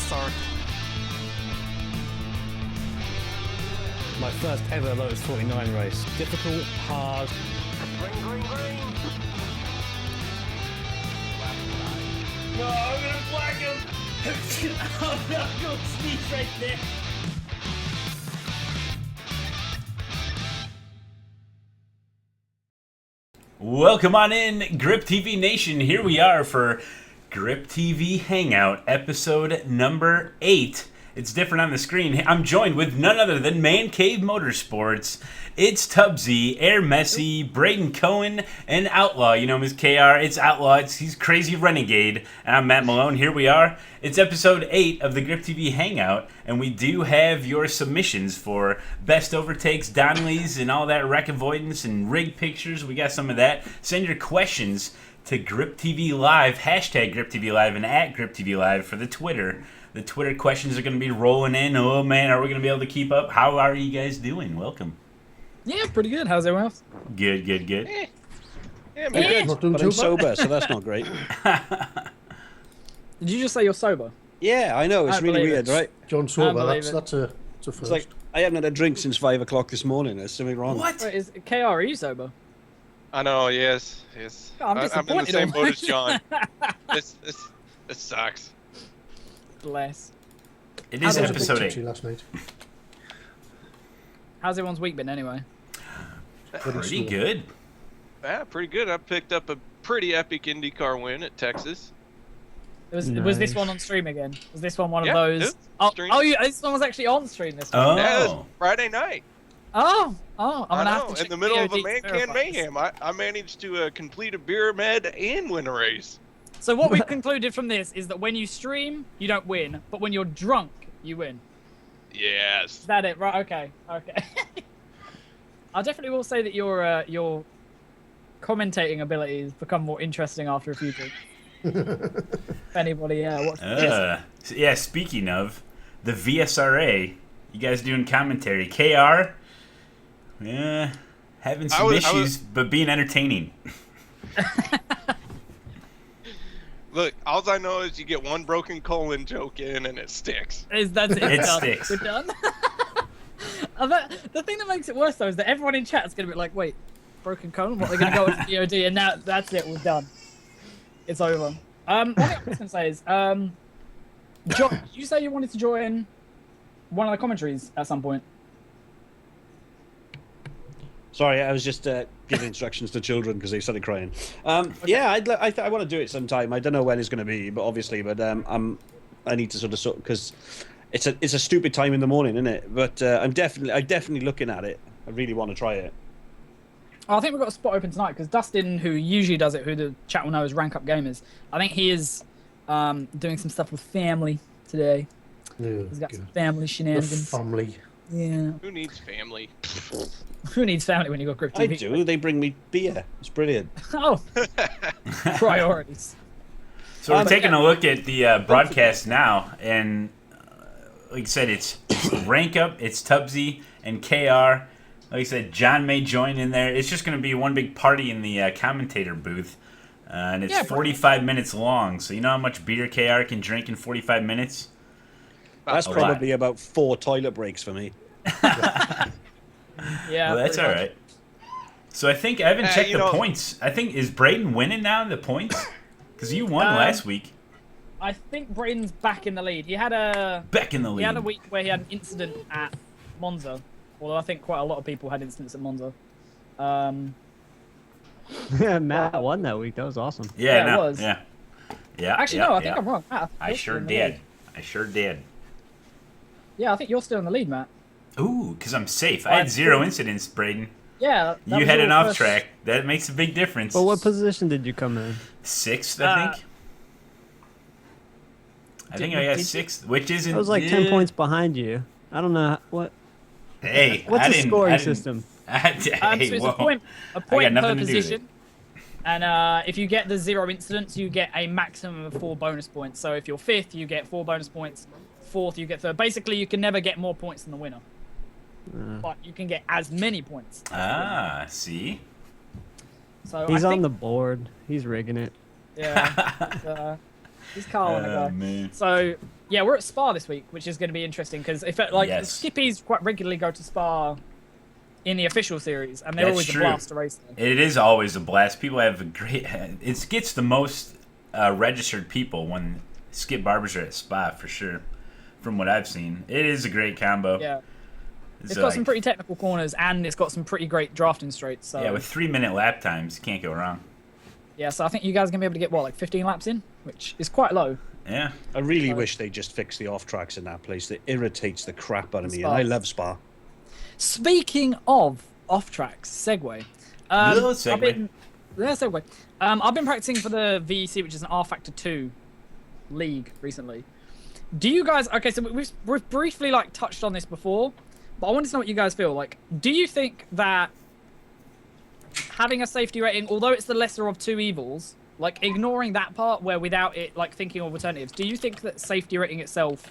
Sorry. My first ever Lotus 49 race. Difficult, hard. Green, green, green. No, I'm gonna flag him! Oh no, go sneeze right there! Welcome on in, GripTV Nation. Here we are for GripTV Hangout, episode number 8. It's different on the screen. I'm joined with none other than Man Cave Motorsports. It's Tubbsy, Air Messi, Braden Cohen, and Outlaw. You know him as KR. It's Outlaw. He's Crazy Renegade. And I'm Matt Malone. Here we are. It's episode 8 of the GripTV Hangout. And we do have your submissions for best overtakes, Donnellys, and all that wreck avoidance and rig pictures. We got some of that. Send your questions to GripTV Live, hashtag GripTV Live, and at GripTV Live for the Twitter. The Twitter questions are going to be rolling in. Oh, man, are we going to be able to keep up? How are you guys doing? Welcome. Yeah, pretty good. How's everyone else? Good. Yeah, good. But I'm sober, so that's not great. Did you just say you're sober? Yeah, I know. It's really weird, right? John sober, that's a first. It's like, I haven't had a drink since 5 o'clock this morning. There's something wrong. What? Wait, KR, are you sober? I know, yes. Oh, I'm I'm in the disappointed same boat as almost. John. This sucks. Bless. It is I was a bit episode tipsy 8. last night. How's everyone's week been anyway? Pretty good. Yeah, pretty good. I picked up a pretty epic IndyCar win at Texas. Was Nice. this one on stream again? Was this one Yeah, of those? it Oh, stream. this one was actually on stream this one. Oh. Yeah, it was Friday night. I'm I gonna have know. to check In the middle of a VOD to man can verify this. mayhem, I managed to complete a beer med and win a race. So what we've concluded from this is that when you stream, you don't win, but when you're drunk, you win. Yes. Is that it? Right? Okay. I definitely will say that your commentating abilities become more interesting after a few drinks. If anybody watched this. Yeah, speaking of, the VSRA, you guys doing commentary. KR, yeah, having some issues, but being entertaining. Look, all I know is you get one broken colon joke in and it sticks. That's it. It done. sticks. We're done. The thing that makes it worse though is that everyone in chat is going to be like, "Wait, broken colon? What? They're going to go into VOD?" And now that's it. We're done. It's over. One thing I was going to say is, John, did you say you wanted to join one of the commentaries at some point? Sorry, I was just giving instructions to children because they started crying. Yeah, I want to do it sometime. I don't know when it's going to be, but obviously, I need to sort of because it's a stupid time in the morning, isn't it? But I'm definitely looking at it. I really want to try it. Oh, I think we've got a spot open tonight because Dustin, who usually does it, who the chat will know as Rank Up Gamers, I think he is doing some stuff with family today. He's got some family The shenanigans. family. Yeah. Who needs family? Who needs family when you got GripTV? I do. They bring me beer. It's brilliant. Oh, priorities. So we're taking a look at the broadcast now, and like I said, it's Rank Up, it's Tubbsy, and KR. Like I said, John may join in there. It's just going to be one big party in the commentator booth, and it's 45 minutes long. So you know how much beer KR can drink in 45 minutes? That's probably about 4 toilet breaks for me. Yeah. Well, that's all right. So I haven't checked the points. I think, is Braden winning now in the points? Because you won last week. I think Braden's back in the lead. He had a He had a week where he had an incident at Monza. Although I think quite a lot of people had incidents at Monza. Matt won that week. That was awesome. Yeah, it was. Yeah. Actually, no, I think I'm wrong. Matt, I you're sure still in the did. lead. I sure did. Yeah, I think you're still in the lead, Matt. Ooh, because I'm safe. I had 0 incidents, Braden. Yeah. that You was had your an off first- track. That makes a big difference. But what position did you come in? 6th, I think. I think I got 6th, which isn't. I was like 10 points behind you. I don't know what. Hey, What's I the didn't- scoring I didn't- system? Hey, So it's whoa. a point I got per nothing to do with position. And if you get the 0 incidents, you get a maximum of 4 bonus points. So if you're 5th, you get 4 bonus points. 4th, you get 3rd. Basically, you can never get more points than the winner. But you can get as many points. See? So He's I on think, the board. He's rigging it. Yeah. He's Carl and the guy. Man. So Yeah, we're at Spa this week, which is going to be interesting because if like Yes. skippies quite regularly go to Spa in the official series, and they're That's always true. a blast to race there. It is always a blast. People have a great. It gets the most registered people when skip barbers are at Spa for sure. From what I've seen, it is a great combo. Yeah, It's it's got like- some pretty technical corners, and it's got some pretty great drafting straights. So Yeah, with 3-minute lap times, can't go wrong. yeah, so I think you guys are going to be able to get what, like 15 laps in, which is quite low. Yeah. I really wish they just fixed the off tracks in that place. It irritates the crap out of me, Spa. and I love Spa. Speaking of off tracks, segue. Little segue. I've been practicing for the VEC, which is an R Factor 2 league recently. Do you guys? Okay, so we've briefly like touched on this before, but I wanted to know what you guys feel like. Do you think that having a safety rating, although it's the lesser of two evils, like ignoring that part where without it like thinking of alternatives, do you think that safety rating itself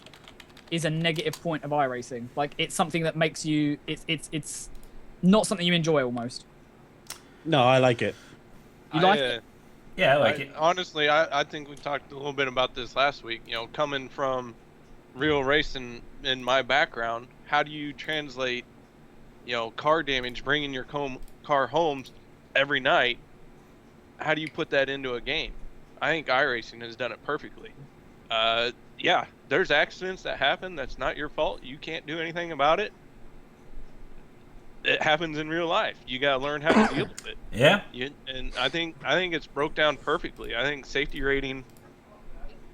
is a negative point of iRacing? Like it's something that makes you it's not something you enjoy almost. No, I like it. You like it? Yeah, I like it. Honestly, I think we talked a little bit about this last week. You know, coming from real racing in my background, how do you translate, you know, car damage, bringing your car home every night? How do you put that into a game? I think iRacing has done it perfectly. Yeah, there's accidents that happen. That's not your fault. You can't do anything about it. It happens in real life. You gotta learn how to deal with it. Yeah. And I think it's broke down perfectly. I think safety rating,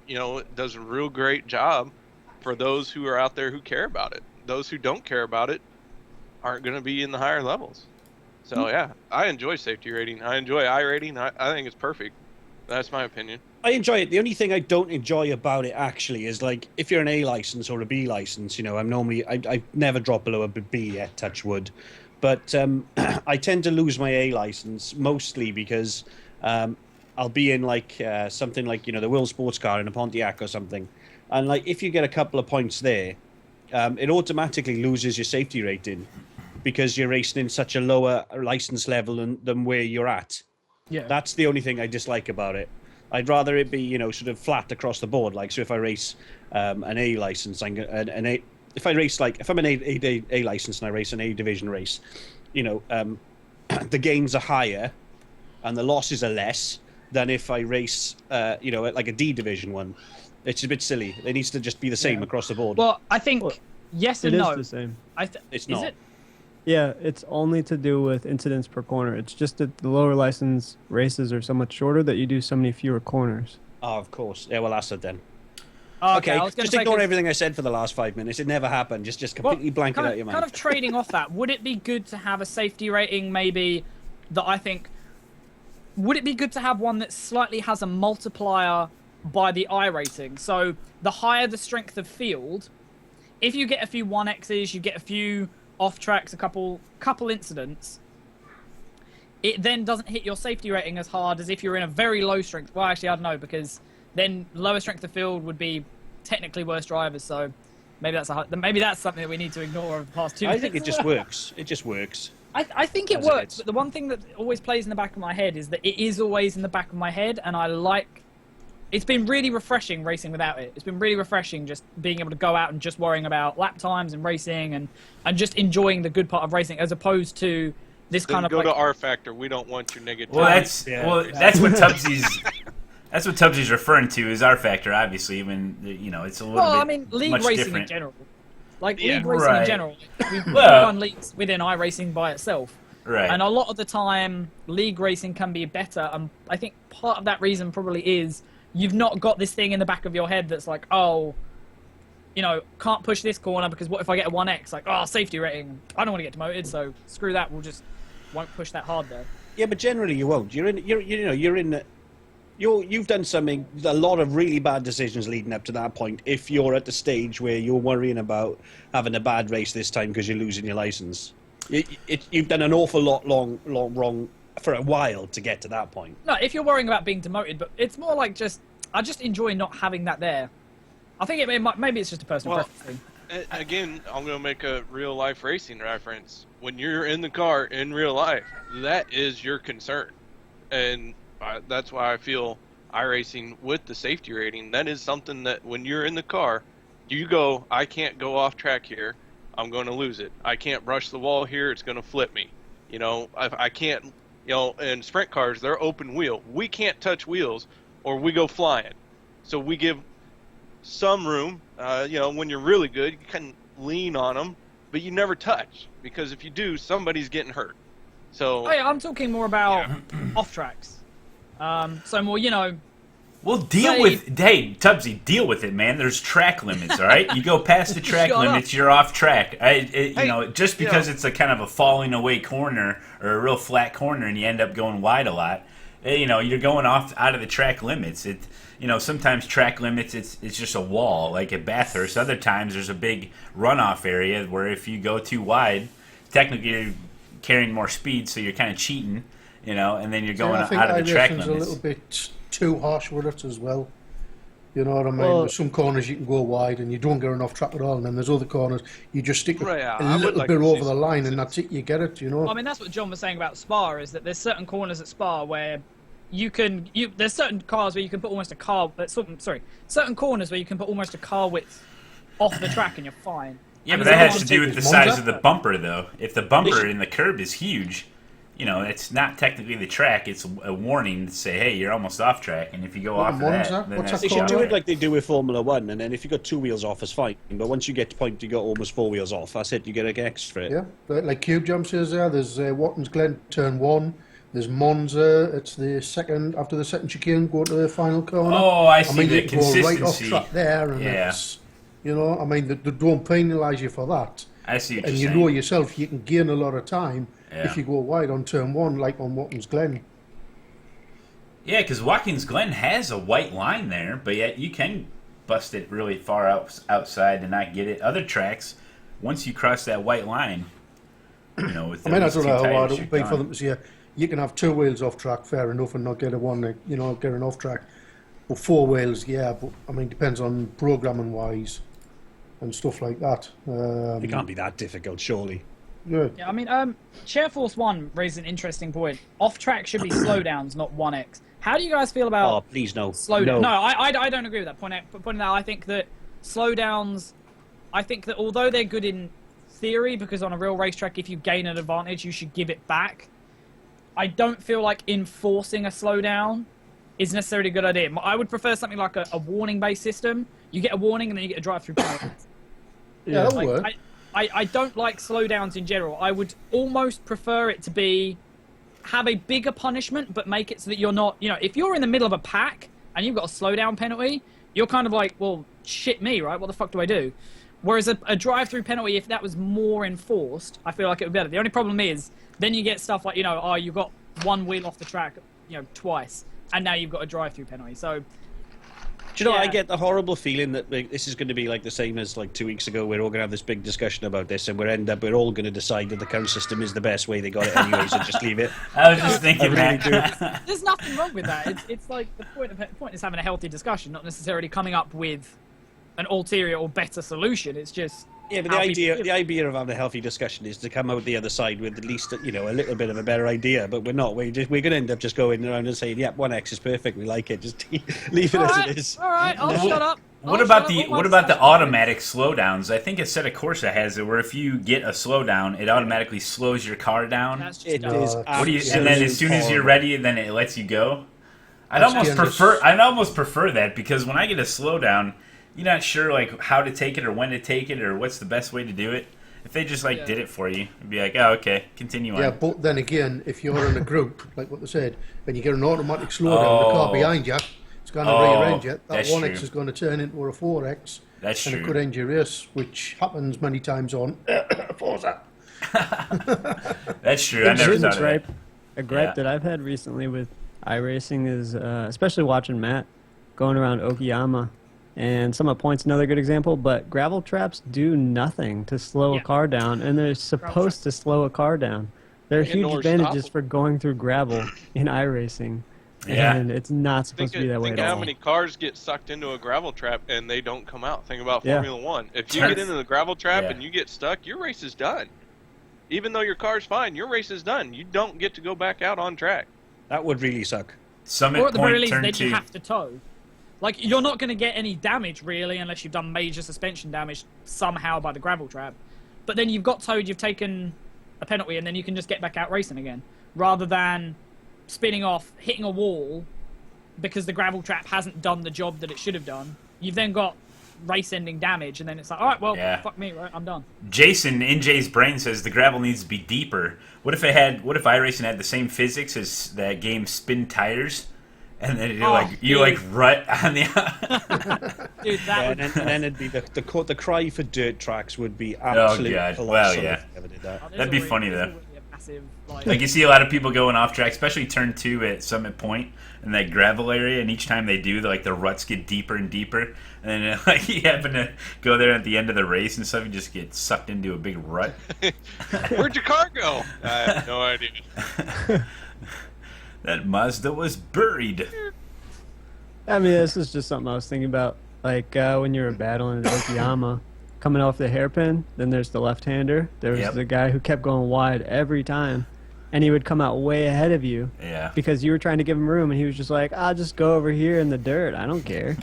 you know, does a real great job for those who are out there who care about it. Those who don't care about it aren't going to be in the higher levels. So yeah, I enjoy safety rating. I enjoy I rating. I think it's perfect. That's my opinion. I enjoy it. The only thing I don't enjoy about it actually is like if you're an A license or a B license, you know, I never drop below a B yet, touch wood. But I tend to lose my A license mostly because I'll be in like something like, you know, the World Sports Car in a Pontiac or something. And like if you get a couple of points there, it automatically loses your safety rating because you're racing in such a lower license level than where you're at. Yeah. That's the only thing I dislike about it. I'd rather it be, you know, sort of flat across the board. Like, so if I race an A license, if I'm an A license and I race an A division race, you know, the gains are higher and the losses are less than if I race, you know, like a D division one. It's a bit silly. It needs to just be the same across the board. Well, I think yes and It no. is the same. It's is not. it? Yeah, it's only to do with incidents per corner. It's just that the lower license races are so much shorter that you do so many fewer corners. Oh, of course. Yeah, well, that's it then. Oh, Okay, I was gonna just say, ignore 'cause- everything I said for the last 5 minutes. It never happened. Just completely blank it kind out of, your mind. kind of trading off that, would it be good to have a safety rating maybe that I think... Would it be good to have one that slightly has a multiplier by the I rating? So the higher the strength of field, if you get a few 1Xs, you get a few off tracks, a couple incidents, it then doesn't hit your safety rating as hard as if you're in a very low strength. Well, actually, I don't know, because then lower strength of field would be technically worse drivers. So maybe that's something that we need to ignore over the past 2 I minutes. think it just works. It just works. I think it As it works, is. but the one thing that always plays in the back of my head is that it is always in the back of my head, and I like... It's been really refreshing racing without it. It's been really refreshing just being able to go out and just worrying about lap times and racing and just enjoying the good part of racing as opposed to this Then kind of go like... to R Factor. We don't want your negative. Well, that's Yeah. that's what Tubbsy's. That's what Tubbsy's referring to is R Factor. Obviously, even you know it's a little Well, bit I mean, league much racing different. in general. Like, Yeah. league racing Right. in general. We've Well- run leagues within iRacing by itself. Right. And a lot of the time, league racing can be better. And I think part of that reason probably is you've not got this thing in the back of your head that's like, oh, you know, can't push this corner because what if I get a 1X? Like, oh, safety rating. I don't want to get demoted, so screw that. Won't push that hard there. Yeah, but generally you won't. You've done a lot of really bad decisions leading up to that point. If you're at the stage where you're worrying about having a bad race this time because you're losing your license, you've done an awful lot wrong for a while to get to that point. No, if you're worrying about being demoted, but it's more like I just enjoy not having that there. I think maybe it's just a personal Well, preference thing. Again, I'm going to make a real life racing reference. When you're in the car in real life, that is your concern. And that's why I feel iRacing with the safety rating, that is something that when you're in the car, You go, I can't go off track here. I'm going to lose it. I can't brush the wall here. It's going to flip me. You know, I can't, you know, in sprint cars, they're open wheel. We can't touch wheels or we go flying. So we give some room, you know, when you're really good, you can lean on them, but you never touch, because if you do, somebody's getting hurt. So Oh, yeah, I'm talking more about off tracks. So more, you know. Well, hey, Tubbsy, deal with it, man. There's track limits, all right? You go past the track limits, you're off track. You know, just because it's a kind of a falling away corner or a real flat corner and you end up going wide a lot, you know, you're going off out of the track limits. You know, sometimes track limits, it's just a wall, like at Bathurst. Other times there's a big runoff area where if you go too wide, technically you're carrying more speed, so you're kind of cheating, you know, and then you're going out of the track limits. A little bit too harsh with it as well. You know what I mean? Well, There's some corners you can go wide and you don't get enough track at all, and then there's other corners you just stick Right, a little bit over the line, and that's it. You get it, you know. I mean, that's what John was saying about Spa, is that there's certain corners at Spa where there's certain cars where you can put almost a car. Certain corners where you can put almost a car width off the track and you're fine. Yeah, but that has to do with the size of the bumper, though. If the bumper in the curb is huge, you know, it's not technically the track. It's a warning to say, hey, you're almost off track. And if you go off of that, then that's they should do it like they do with Formula 1, and then if you got 2 wheels off, it's fine. But once you get to the point you got almost 4 wheels off, that's it. You get an extra. Yeah, like Cube Jump says there, there's Watkins Glen, turn 1. There's Monza, it's the second, after the second chicane, go to the final corner. Oh, I see, mean, the you can go right off consistency. track there, and it's, you know, I mean, they don't penalise you for that. I see what and you're you saying. know yourself, you can gain a lot of time if you go wide on turn 1, like on Watkins Glen. Yeah, because Watkins Glen has a white line there, but yet you can bust it really far outside and not get it. Other tracks, once you cross that white line, you know, with I mean, I don't know how hard tires, it would be for them to say, you can have 2 wheels off track, fair enough, and not get you know, get an off track. But 4 wheels, yeah, but I mean, depends on programming wise and stuff like that. It can't be that difficult, surely. Yeah. Yeah, I mean, Chairforce 1 raised an interesting point. Off track should be slowdowns, not 1x. How do you guys feel about? Oh, please no. Slowdown. No, I don't agree with that point. Pointing out, I think that slowdowns. I think that although they're good in theory, because on a real racetrack, if you gain an advantage, you should give it back. I don't feel like enforcing a slowdown is necessarily a good idea. I would prefer something like a warning-based system. You get a warning and then you get a drive-through penalty. Yeah, that'll work. I don't like slowdowns in general. I would almost prefer it to have a bigger punishment, but make it so that you're not, you know, if you're in the middle of a pack and you've got a slowdown penalty, you're kind of like, well, shit me, right? What the fuck do I do? Whereas a drive-through penalty, if that was more enforced, I feel like it would be better. The only problem is, then you get stuff like, you know, oh, you got 1 wheel off the track, you know, twice, and now you've got a drive-through penalty. So, do you know, I get the horrible feeling that this is going to be like the same as like 2 weeks ago. We're all going to have this big discussion about this, and we're all going to decide that the current system is the best way. They got it anyway, so just leave it. I was just thinking that. There's nothing wrong with that. It's like the point is having a healthy discussion, not necessarily coming up with an ulterior or better solution. It's just but the idea of having a healthy discussion is to come out the other side with at least, you know, a little bit of a better idea. But we're not. We're going to end up just going around and saying, "Yep, 1x is perfect. We like it. Just leave it as it is." All right, I'll shut up. What about the automatic slowdowns? I think a set of Corsa has it where if you get a slowdown, it automatically slows your car down. That's just It dumb. is. And then as soon as you're ready, then it lets you go. I'd almost prefer that, because when I get a slowdown, you're not sure like how to take it or when to take it or what's the best way to do it. If they just did it for you, it'd be like, oh, okay, continue on. Yeah, but then again, if you're in a group, like what they said, and you get an automatic slowdown, the car behind you, it's going to rearrange it. That 1x is going to turn into a 4x. That's and true. it could end your race, which happens many times on Forza. That's true. I never thought of that. A gripe that I've had recently with iRacing is, especially watching Matt going around Okayama, and some of Point's another good example, but gravel traps do nothing to slow a car down, and they're supposed to slow a car down. There are huge advantages for going through gravel in iRacing, and it's not supposed to be that way at all. Think how many cars get sucked into a gravel trap and they don't come out. Think about Formula 1. If you get into the gravel trap and you get stuck, your race is done. Even though your car's fine, your race is done. You don't get to go back out on track. That would really suck. Summit Or at the very Point least, turn then 2. you have to tow. Like, you're not going to get any damage, really, unless you've done major suspension damage somehow by the gravel trap. But then you've got towed, you've taken a penalty, and then you can just get back out racing again. Rather than spinning off, hitting a wall, because the gravel trap hasn't done the job that it should have done. You've then got race-ending damage, and then it's like, all right, well, fuck me, right? I'm done. Jason in Jay's brain says the gravel needs to be deeper. What if iRacing had the same physics as that game Spin Tires, and then you rut on the. Dude, that would... and then it'd be the cry for dirt tracks would be absolutely colossal. Well, yeah. if you ever did that. That'd be funny though. Really a massive, Like you see a lot of people going off track, especially turn 2 at Summit Point in that gravel area, and each time they do, the ruts get deeper and deeper, and then you happen to go there at the end of the race and stuff, you just get sucked into a big rut. Where'd your car go? I have no idea. That Mazda was buried. I mean, this is just something I was thinking about. Like when you were battling at Okayama, coming off the hairpin, then there's the left-hander. There was the guy who kept going wide every time, and he would come out way ahead of you. Yeah. Because you were trying to give him room, and he was just like, "I'll just go over here in the dirt. I don't care."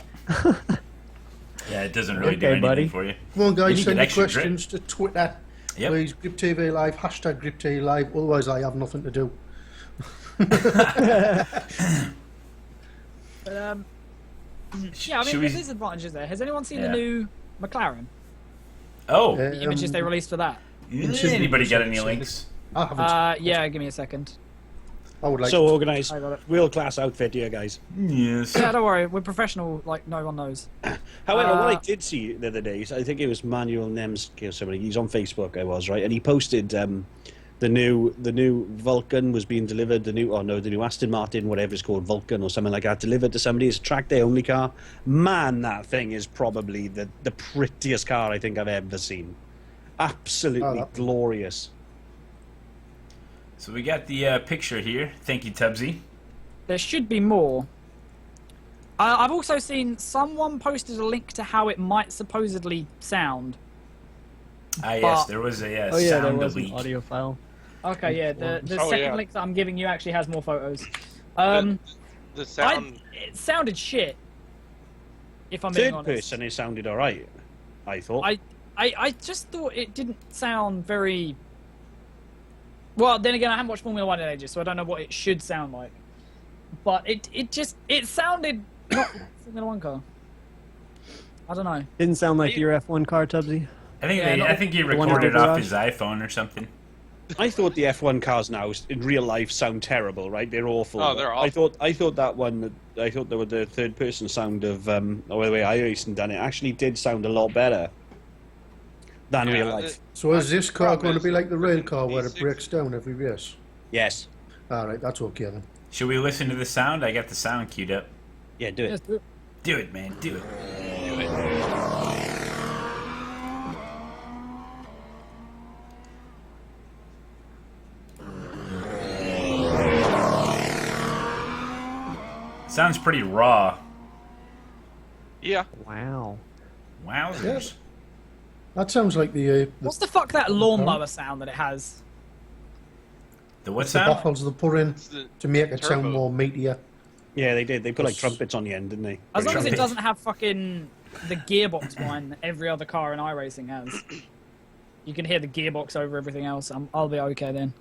Yeah, it doesn't really do Okay, anything buddy. for you. Come on, guys, You send get your extra questions to Twitter. Yep. Please, GripTV Live, hashtag GripTV Live, otherwise I have nothing to do. But, yeah, I mean, there's advantages there. Has anyone seen the new McLaren? Oh. The images they released for that? Anybody got any links? I haven't. Yeah, give me a second. I would like So to. organised, I got it. world-class outfit here, guys. Yes. Yeah, don't worry. We're professional, like no one knows. However, what I did see the other day, I think it was Manuel Nemski or somebody. He's on Facebook. I was right, and he posted the new Vulcan was being delivered. The new Aston Martin, whatever it's called, Vulcan or something like that, delivered to somebody. It's a track day only car. Man, that thing is probably the prettiest car I think I've ever seen. Absolutely glorious. So we got the picture here. Thank you, Tubbsy. There should be more. I've also seen someone posted a link to how it might supposedly sound. Yes, there was a Oh yeah, there sound was leak. an audio file. Okay, yeah, the second link that I'm giving you actually has more photos. The sound. It sounded shit. If I'm being Third honest. person, it sounded all right. I thought. I just thought it didn't sound very. Well, then again, I haven't watched Formula 1 in ages, so I don't know what it should sound like. But it sounded not like a Formula 1 car. I don't know. Didn't sound like your F1 car, Tubbsy. I think he one in the recorded off garage. his iPhone or something. I thought the F1 cars now in real life sound terrible, right? They're awful. Oh, they're awful. I thought that one. I thought there were the third person sound of the way iRacing done it actually did sound a lot better than real life. So is this car problem going to is be like the rail car where it V6. breaks down every race? Yes. Alright, that's okay then. Should we listen to the sound? I got the sound queued up. Yeah, do it. Just do it. Do it, man. Do it. Sounds pretty raw. Yeah. Wow. Wowzers. Yes. That sounds like the What's the fuck that lawnmower sound that it has? The what the sound? baffles they put in It's the to make it sound turbo. more meatier. Yeah, they did. They put like trumpets on the end, didn't they? As long as it Trumpet. doesn't have fucking the gearbox one every other car in iRacing has. You can hear the gearbox over everything else. I'll be okay then.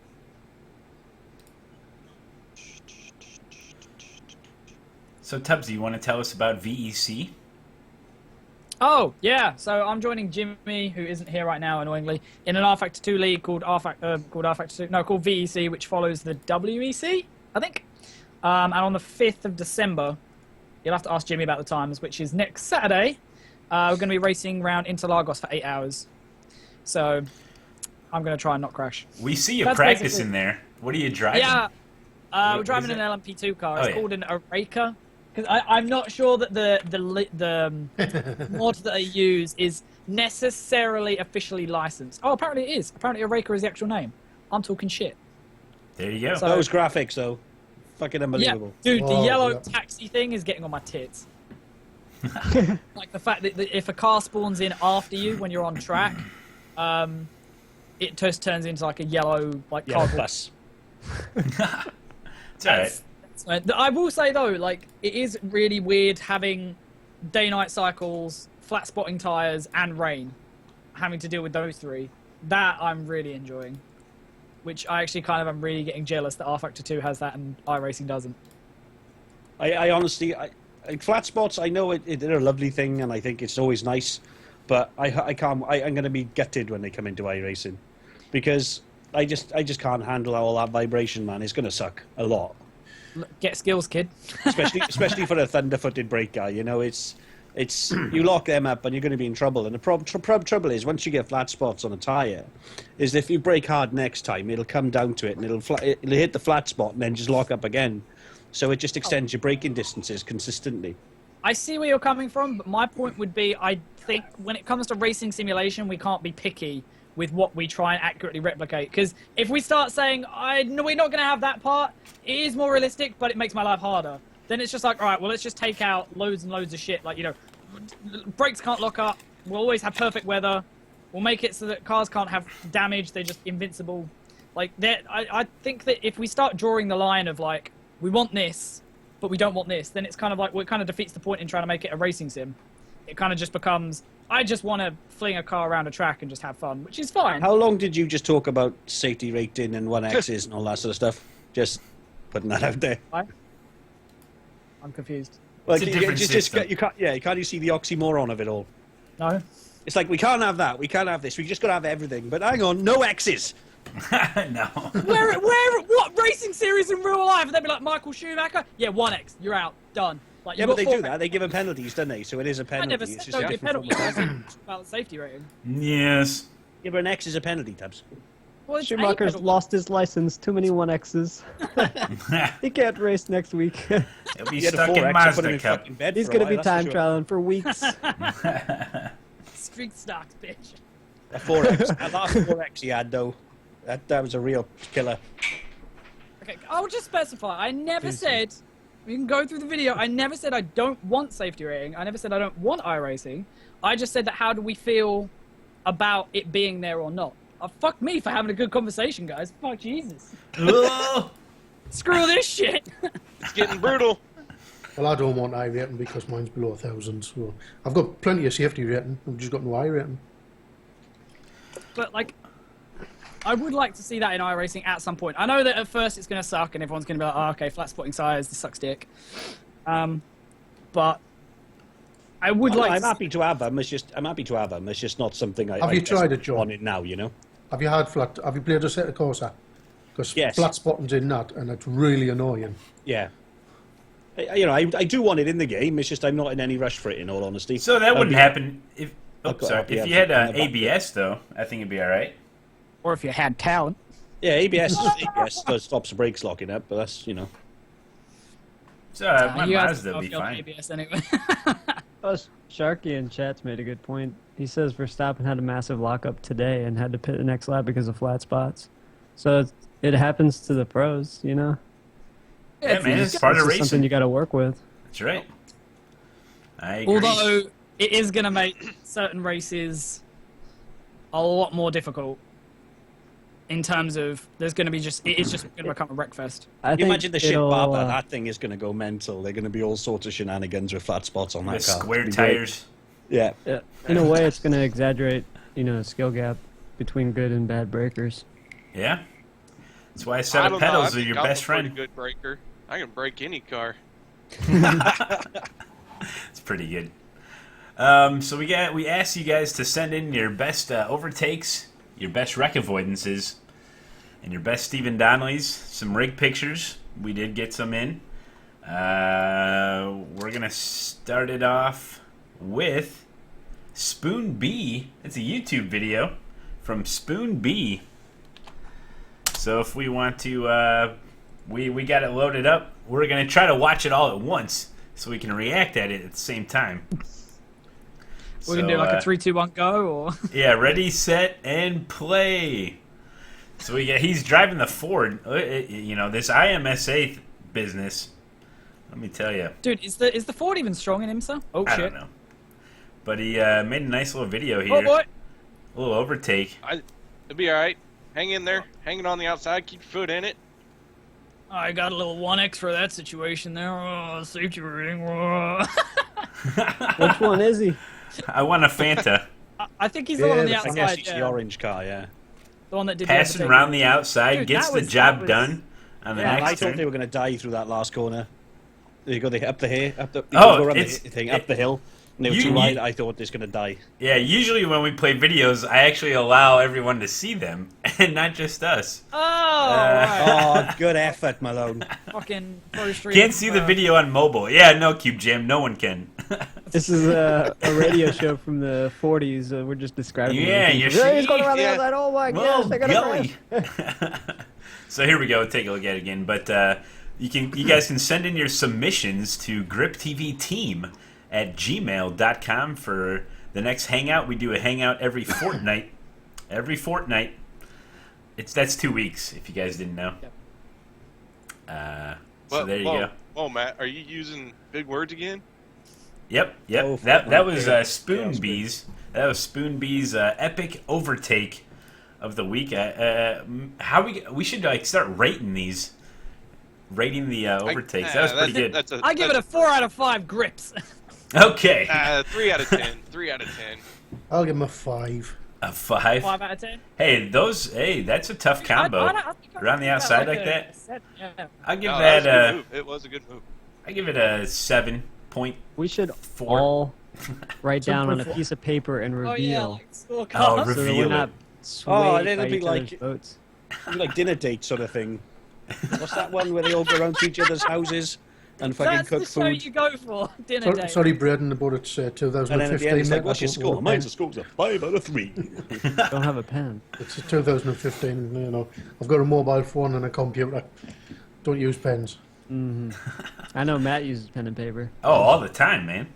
So, Tubbsy, you want to tell us about VEC? Oh, yeah. So I'm joining Jimmy, who isn't here right now, annoyingly, in an R Factor 2 league called called VEC, which follows the WEC, I think. And on the 5th of December, you'll have to ask Jimmy about the times, which is next Saturday. We're going to be racing around Interlagos for 8 hours. So I'm going to try and not crash. We see you That's practicing basically- there. What are you driving? Yeah, What we're driving is an it? LMP2 car. Oh, It's yeah. called an Areca. Because I'm not sure that the mod that they use is necessarily officially licensed. Oh, apparently it is. Apparently Areca is the actual name. I'm talking shit. There you go. So- Those graphics, though, fucking Yeah, unbelievable. dude, the Whoa, yellow yeah. taxi thing is getting on my tits. Like the fact that if a car spawns in after you when you're on track, it just turns into like a yellow Yeah, cardboard. bus. It's all right. I will say though, like it is really weird having day-night cycles, flat spotting tires, and rain, having to deal with those three, that I'm really enjoying. Which I actually kind of am really getting jealous that R Factor 2 has that and iRacing doesn't. I honestly, flat spots, I know they're a lovely thing, and I think it's always nice, but I'm going to be gutted when they come into iRacing, because I just can't handle all that vibration, man. It's going to suck a lot. Get skills, kid. especially for a thunder-footed brake guy, you know, it's you lock them up and you're going to be in trouble. And the trouble is, once you get flat spots on a tyre, is if you brake hard next time, it'll come down to it and it'll hit the flat spot and then just lock up again. So it just extends your braking distances consistently. I see where you're coming from, but my point would be, I think when it comes to racing simulation, we can't be picky with what we try and accurately replicate. Because if we start saying, no, we're not going to have that part, it is more realistic, but it makes my life harder. Then it's just like, all right, well, let's just take out loads and loads of shit. Like, you know, brakes can't lock up. We'll always have perfect weather. We'll make it so that cars can't have damage. They're just invincible. Like, I think that if we start drawing the line of, like, we want this, but we don't want this, then it's kind of like, well, it kind of defeats the point in trying to make it a racing sim. It kind of just becomes, I just want to fling a car around a track and just have fun, which is fine. How long did you just talk about safety rating and 1Xs and all that sort of stuff? Just putting that out there. I'm confused. Like, It's a different system. can't you see the oxymoron of it all? No? It's like, we can't have that, we can't have this, we just got to have everything. But hang on, no X's! No. What racing series in real life? They'd be like, Michael Schumacher? Yeah, 1X, you're out, done. Like, Yeah, but they do that, they give them penalties, don't they? So it is a I penalty. never It's said just don't a give different penalties. form of I said about the safety rating. Yes. Yeah, but an X is a penalty, Tubbs. Well, it's Schumacher's a lost his license. Too many 1Xs. He can't race next week. He'll be He had a stuck 4X, in I put him Mazda in Cup. fucking bed He's for a going to be while, that's time for sure. trialing for weeks. street stocks, bitch. A 4X. That 4X he had, though. That was a real killer. Okay, I'll just specify. I never said, you can go through the video, I never said I don't want safety rating. I never said I don't want iRacing. I just said that how do we feel about it being there or not. Fuck me for having a good conversation, guys. Fuck Jesus. Oh, Screw this shit. It's getting brutal. Well, I don't want I rating because mine's below 1,000. So I've got plenty of safety rating. I've just got no I rating. But, like, I would like to see that in iRacing at some point. I know that at first it's going to suck and everyone's going to be like, oh, okay, flat spotting tires, this sucks dick. But I would like I'm to happy to have them. I'm happy to have them. It's just not something I. Have you tried it, John? On it now, you know. Have you played a set of Corsa? Because Yes. flat spotting's in that, and it's really annoying. Yeah. I do want it in the game. It's just I'm not in any rush for it, in all honesty. so that wouldn't happen if. Oh, I'll go- sorry. I'll be If you up had in the back. ABS though, I think it'd be all right. or if you had talent. Yeah, ABS stops the brakes locking up, but that's, you know. So my you guys Mazda can would be go fine. ABS anyway. Oh, Sharky in chat's made a good point. He says Verstappen had a massive lockup today and had to pit the next lap because of flat spots. So it happens to the pros, you know? Yeah, man, it's part of It's just something racing. you got to work with. That's right. I agree. Although it is going to make certain races a lot more difficult in terms of there's going to be it is just going to become a wreckfest. I You think imagine the shit it'll, barber. That thing is going to go mental. They're going to be all sorts of shenanigans with flat spots on that With car. square It's gonna be great. tires. Yeah. in a way, it's going to exaggerate, skill gap between good and bad breakers. Yeah. That's why a I set of don't know. I pedals are think your I'm best a pretty friend. good breaker. I can break any car. It's pretty good. So we asked you guys to send in your best overtakes, your best wreck avoidances, and your best Stephen Donnellys. Some rig pictures. We did get some in. We're gonna start it off with Spoon B. It's a YouTube video from Spoon B. So if we want to, we got it loaded up. We're gonna try to watch it all at once, so we can react at it at the same time. We're going to do like a 3, 2, 1 go, or Yeah, ready, set, and play. So he's driving the Ford. This IMSA business. Let me tell you, dude, is the Ford even strong in IMSA? Oh I shit! don't know. But he made a nice little video here. Oh boy! A little overtake. It'll be all right. Hang in there. Hang it on the outside. Keep your foot in it. I got a little 1X for that situation there. Oh, safety rating. Oh. Which one is he? I want a Fanta. I think he's the one on the Yeah, I guess outside. it's the Yeah. orange car, yeah. The one that did Passing the around the outside, Dude, gets that the was- job that was- done on the Yeah, and I next thought turn. they were going to die through that last corner. You go up the hill, up the Oh, go around the it's- thing, up the hill. And they were You- too wide. you- I thought this going to die. Yeah, usually when we play videos, I actually allow everyone to see them, and not just us. Oh, right. Oh, good effort, Malone. Fucking pro stream. Can't see the video on mobile. Yeah, no, Cube Jam, no one can. This is a radio show from the 40s. We're just describing. Yeah, everything. you're Hey, he's going around the yeah. outside. Oh my Whoa, gosh, I got golly. So here we go. Take a look at it again. But you guys can send in your submissions to griptvteam@gmail.com for the next hangout. We do a hangout every fortnight. That's 2 weeks, if you guys didn't know. So there you go. Whoa, Matt, are you using big words again? Yep. Oh, That was yeah. Spoon Yeah, Bees. That was Spoon Bees' epic overtake of the week. How we should start rating these, rating the overtakes. That was pretty good. I give it a 4 out of 5 grips. Okay, 3 out of 10. 3 out of 10. I'll give him a 5. a 5. 5 out of 10. Hey, that's a tough combo. I think I Around the give outside that like that? a 7, yeah. I'll give No, that was a good move. It was a good move. I give it a 7.4. We should all write down on a 7.4. piece of paper and Oh yeah, reveal, like scorecards. Oh, so that reveal we're it. not Oh, swayed it'll by be each like- other's votes. Like dinner date sort of thing. What's that one where they all go around to each other's houses and fucking That's cook the show food? you go for. Dinner date. Sorry, Braden, but it's And then 2015. at the end, it's like, mate. what's your score? Mine's a score's a 5 out of 3. Don't have a pen. It's 2015, you know. I've got a mobile phone and a computer. Don't use pens. I know Matt uses pen and paper. Oh, all the time, man.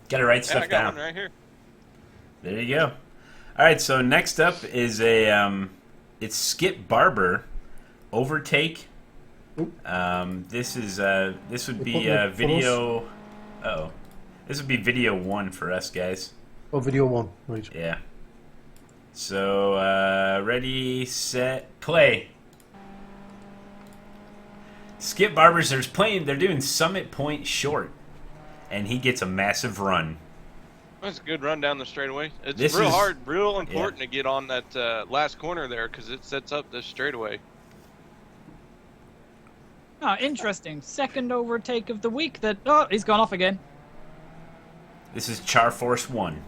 Gotta write Yeah, stuff I got down. one right here. There you go. All right, so next up is it's Skip Barber overtake. This would be putting it video. Oh, this would be video 1 for us guys. Oh, video 1, right. Yeah. So ready, set, play. Skip Barber's they're doing Summit Point short, and he gets a massive run. That's a good run down the straightaway. It's This real is- hard, real important to get on that last corner there because it sets up this straightaway. Oh, interesting. Second overtake of the week. That he's gone off again. This is Char Force 1.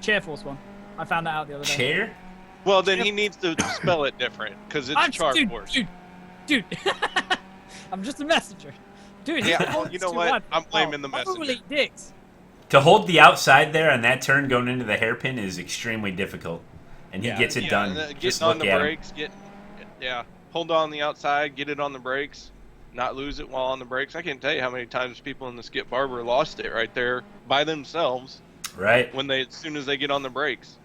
Chair Force 1. I found that out the other day. Chair? Well, then he needs to spell it different because it's Char Force. Dude. I'm just a messenger. Dude, Yeah, his well, you know too what? wide. I'm blaming the Holy messenger. dicks. To hold the outside there on that turn going into the hairpin is extremely difficult. And he Yeah. gets it done. Getting Just on look the at him. brakes, hold on the outside, get it on the brakes, not lose it while on the brakes. I can't tell you how many times people in the Skip Barber lost it right there by themselves Right? as soon as they get on the brakes.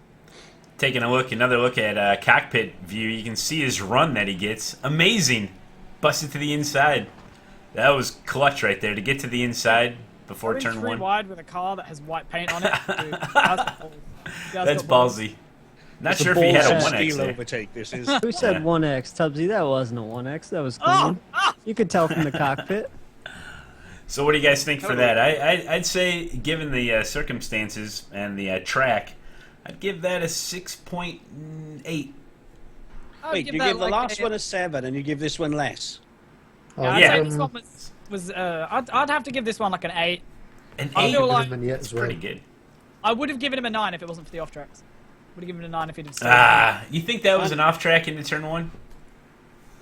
Taking another look at cockpit view, you can see his run that he gets. Amazing. Busted to the inside. That was clutch right there to get to the inside before Going turn 3 1. wide with a car that has white paint on it. Dude, that's bold. That's ballsy. Not It's sure if he had a ball 1X steel there. overtake. This is. Who said Yeah. 1X? Tubbsy, that wasn't a 1X. That was clean. You could tell from the cockpit. So what do you guys think for that? I'd say, given the circumstances and the track, I'd give that a 6.8. I'd Wait, give you that give the like last a- one a 7 and you give this one less. Yeah, I'd Yeah. say this one was I'd have to give this one like an 8. An I 8? feel Give like him an 8 That's as well. pretty good. I would have given him a 9 if it wasn't for the off tracks. Would have given him a 9 if he'd have stayed. You think that was an off track into turn 1?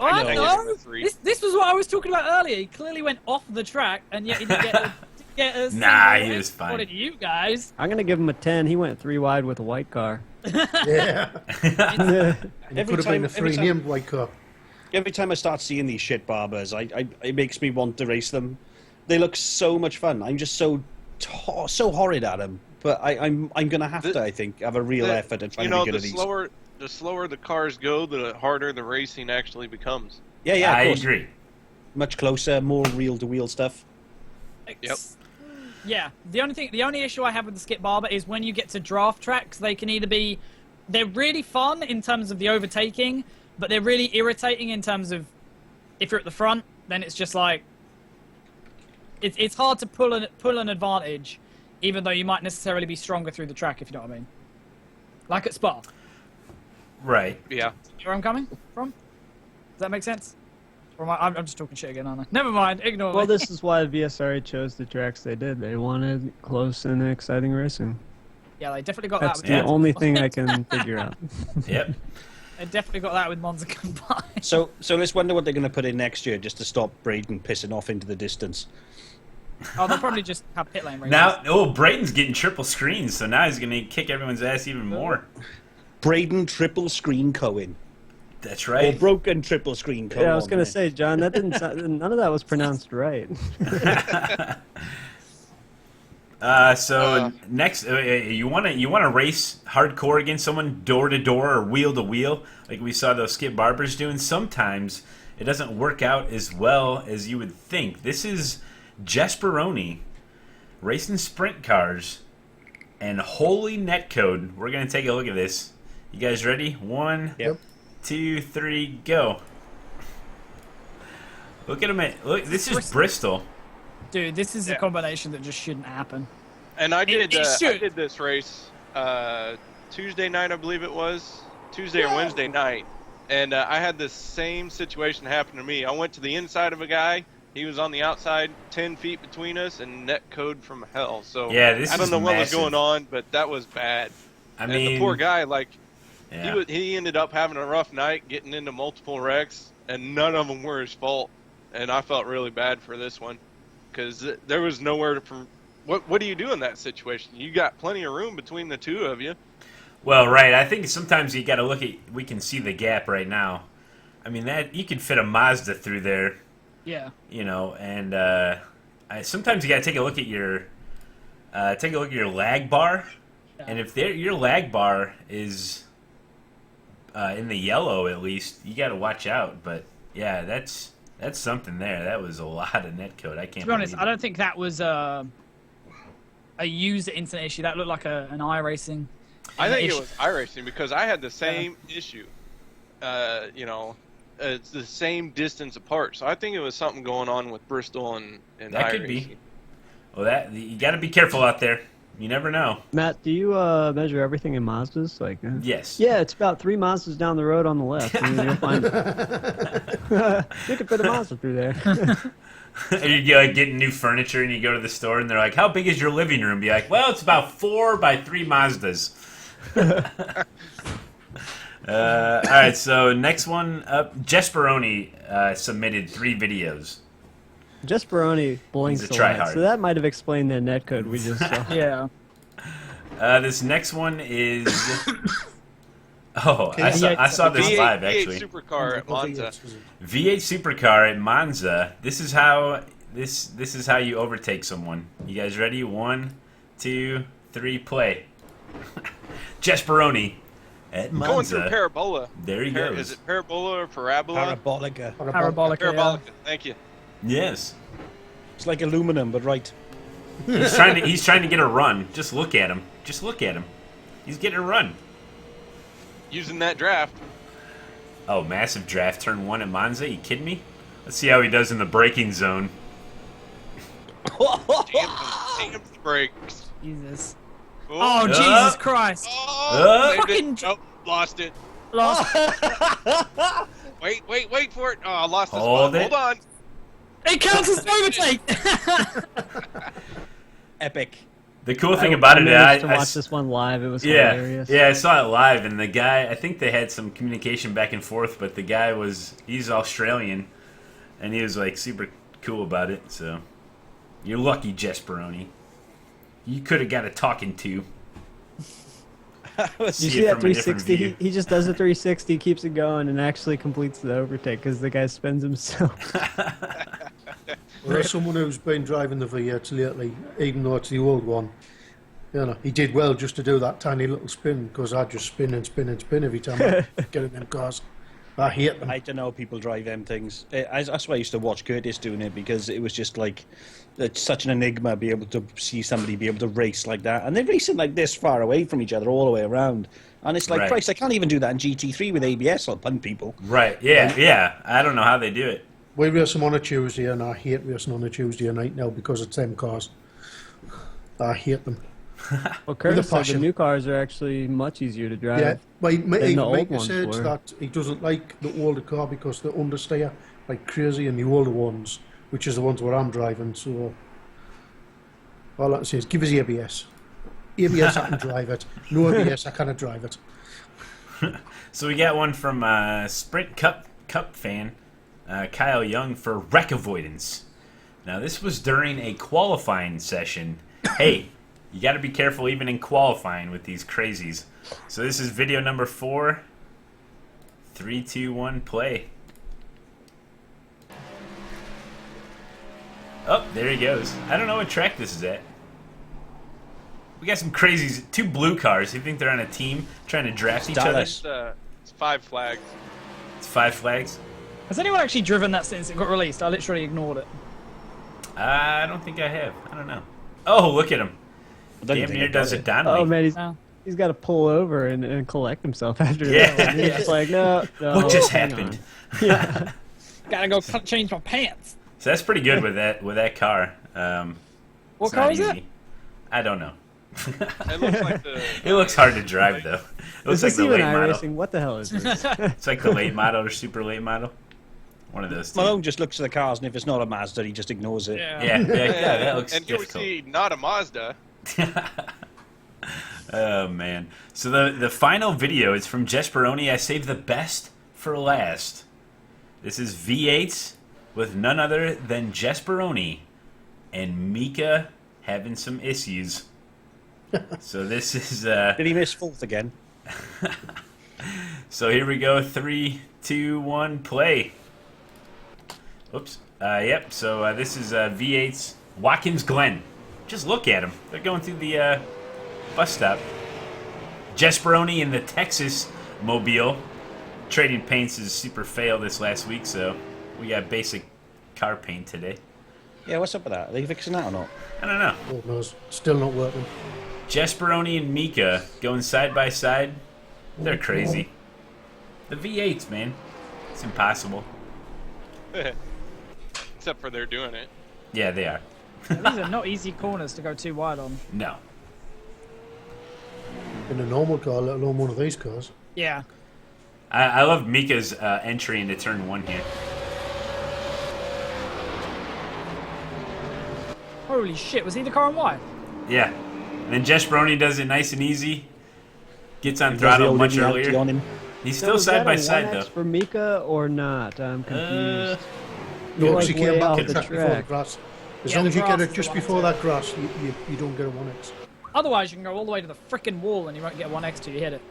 Oh, I I know. give him a 3. This was what I was talking about earlier. He clearly went off the track, and yet he didn't get a Nah, single he hit. was fine. What did you guys? I'm going to give him a 10. He went 3 wide with a white car. Yeah. And it Every could have time- been a every 3 time- named white car. Every time I start seeing these shit barbers, it makes me want to race them. They look so much fun. I'm just so horrid at them. But I'm gonna have to, I think, have a real effort at trying to be good the at these. slower the cars go, the harder the racing actually becomes. Yeah, of I course. agree. Much closer, more reel-to-wheel stuff. Yep. Yeah. The only issue I have with the Skip Barber is when you get to draft tracks, they can either be, they're really fun in terms of the overtaking, but they're really irritating in terms of if you're at the front, then it's just like, it's hard to pull an advantage, even though you might necessarily be stronger through the track, if you know what I mean. Like at Spa. Right. Yeah. See where I'm coming from? Does that make sense? Or I'm just talking shit again, aren't I? Never mind, ignore Well, me. this is why VSRA chose the tracks they did. They wanted close and exciting racing. Yeah, they definitely got That's that. the With only thing I can figure out. Yep. They definitely got that with Monza combined. So let's wonder what they're going to put in next year just to stop Braden pissing off into the distance. Oh, they'll probably just have pit lane races. Now, Braden's getting triple screens, so now he's going to kick everyone's ass even more. Braden triple screen Cohen. That's Or right. broken triple screen Cohen. Yeah, I was gonna say, John, that didn't. None of that was pronounced right. So next, you want to race hardcore against someone door to door or wheel to wheel, like we saw those Skip Barbers doing. Sometimes it doesn't work out as well as you would think. This is Jesperoni racing sprint cars and holy netcode. We're gonna take a look at this. You guys ready? 1, Yep. 2, 3, go. Look at him. Look, this is Bristol. Dude, this is a Yeah. combination that just shouldn't happen. And I did It I should. did this race Tuesday night, I believe it was. Tuesday or Wednesday night. And I had this same situation happen to me. I went to the inside of a guy. He was on the outside, 10 feet between us, and net code from hell. So Yeah, this I don't is know what was massive. going on, but that was bad. I And mean, the poor guy, like, yeah. he ended up having a rough night, getting into multiple wrecks, and none of them were his fault. And I felt really bad for this one because there was nowhere to. What do you do in that situation? You got plenty of room between the two of you. Well, right. I think sometimes you got to look at. We can see the gap right now. I mean, that you could fit a Mazda through there, Yeah. you know. And sometimes you got to take a look at your lag bar, and if your lag bar is in the yellow, at least you got to watch out. But yeah, that's something there. That was a lot of netcode. I can't. To be honest, believe I it. don't think that was a user incident issue. That looked like an iRacing. I think it issue. was iRacing because I had the same issue. It's the same distance apart. So I think it was something going on with Bristol and That could be. Well, you got to be careful out there. You never know. Matt, do you measure everything in Mazdas? Like, Yes. yeah, it's about 3 Mazdas down the road on the left. And you'll find it. You can fit a Mazda through there. You like getting new furniture and you go to the store and they're like, "How big is your living room?" Be like, "Well, it's about 4 by 3 Mazdas." All right, so next one up, Jesperoni submitted 3 videos. Jesperoni blinks He's a a lot, tryhard. so that might have explained that netcode we just saw. Yeah. This next one is. Oh, I V8 saw this V8, live V8 actually. supercar at Monza. V8 supercar at Monza. This is how you overtake someone. You guys ready? 1, 2, 3, play. Jesperoni at Monza. Going through Parabola. There he goes. Is it Parabola or Parabola? Parabolica. Parabolic. Parabolica. Thank you. Yes. It's like aluminum, but right. He's trying to get a run. Just look at him. Just look at him. He's getting a run. Using that draft. Oh, massive draft. Turn 1 at Monza. You kidding me? Let's see how he does in the braking zone. Damn the brakes. Jesus. Oh, Oh, Jesus Christ. Fucking. Nope, lost it. Lost. Wait for it. Oh, I lost the Hold spot. it. Hold on. It counts as overtake. Epic. The cool thing about it, managed to I watch this one live. It was yeah, hilarious. yeah, I saw it live, and the guy, I think they had some communication back and forth, but the guy he's Australian, and he was like super cool about it. So, you're lucky, Jesperoni. You could have got a talking to. You see that 360? He just does a 360, keeps it going, and actually completes the overtake because the guy spins himself. Well, as someone who's been driving the V8s lately, even though it's the old one, you know, he did well just to do that tiny little spin because I just spin and spin and spin every time I get in them cars. I hate them. I don't know how people drive them things. That's why I used to watch Curtis doing it because it was just like it's such an enigma be able to see somebody be able to race like that, and they're racing like this far away from each other all the way around. And it's like, Right. Christ, I can't even do that in GT3 with ABS. I'll punt people. Right? Yeah, yeah. I don't know how they do it. We race them on a Tuesday, and I hate racing on a Tuesday night now because it's them cars. I hate them. Well, Curtis said the passion. new cars are actually much easier to drive. Yeah, but than the even old Micah ones said were. that he doesn't like the older car because they understeer like crazy in the older ones, which is the ones where I'm driving. So all I can say is give us ABS. ABS, I can drive it. No ABS, I cannot drive it. So we got one from Sprint Cup fan Kyle Young for wreck avoidance. Now this was during a qualifying session. Hey, you got to be careful even in qualifying with these crazies. So this is video number 4. 3, 2, 1, play. Oh, there he goes. I don't know what track this is at. We got some crazies. 2 blue cars. You think they're on a team trying to draft each other? Dallas. It's 5 flags. It's 5 flags. Has anyone actually driven that since it got released? I literally ignored it. I don't think I have. I don't know. Oh, look at him. Damn near does it Donnelly. Oh man, Oh. he's got to pull over and collect himself after Yeah. that. He's just like, no. What just hang happened? on. Yeah. Gotta go change my pants. So that's pretty good with that car. What It's car not is it? easy. I don't know. It looks like the. It looks hard to drive though. It Is looks like this the even late model. iRacing? What the hell is this? It's like the late model or super late model. One of those two. Malone just looks at the cars, and if it's not a Mazda, he just ignores it. Yeah, that looks And here we difficult. see not a Mazda. Oh man. So the final video is from Jesperoni. I saved the best for last. This is V8s with none other than Jesperoni and Mika having some issues. So this is Did he miss fourth again? so here we go. 3, 2, 1, play. Oops. Yep. So this is V8's Watkins Glen. Just look at them. They're going through the bus stop. Jesperoni in the Texas Mobile. Trading Paints is super fail this last week, so we got basic car paint today. Yeah, what's up with that? Are they fixing that or not? I don't know. Lord knows, still not working. Jesperoni and Mika going side by side. They're crazy. The V8s, man. It's impossible. Except for they're doing it. Yeah, they are. These are not easy corners to go too wide on. No. In a normal car, let alone one of these cars. Yeah. I love Mika's entry into turn 1 here. Holy shit, was he the car in white? Yeah. And then Jesperoni does it nice and easy. Gets on Does the throttle old much Indianti earlier. on him? He's So still is that side by a side 1X though. for Mika or not? I'm confused. No, You're because like you came way back off to the track before the track. grass. As Yeah, long the as you grass get is it the just one before that's that grass, you don't get a 1x. Otherwise, you can go all the way to the frickin' wall and you won't get one next to you hit it.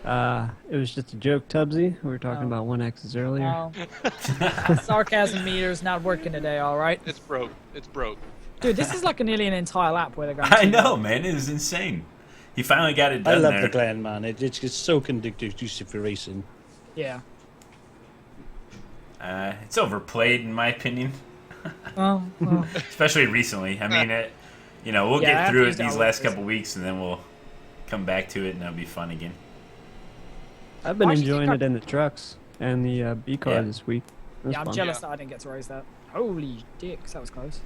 It was just a joke, Tubbsy. We were talking Oh. about 1Xs earlier. Well, sarcasm meter's not working today, alright? It's broke. It's broke. Dude, this is like nearly an entire lap where they're going I too know, wide. man. It was insane. He finally got it I done love there. the Glen, man. It's so conducive for racing. Yeah. It's overplayed in my opinion, Well, especially recently. I mean, we'll Yeah, I get have through it used it these all last over. couple weeks, and then we'll come back to it, and it'll be fun again. I've been I actually enjoying think it in the trucks and the B car Yeah. this week. It was yeah, I'm fun. jealous that I didn't get to race that. Holy dicks, that was close.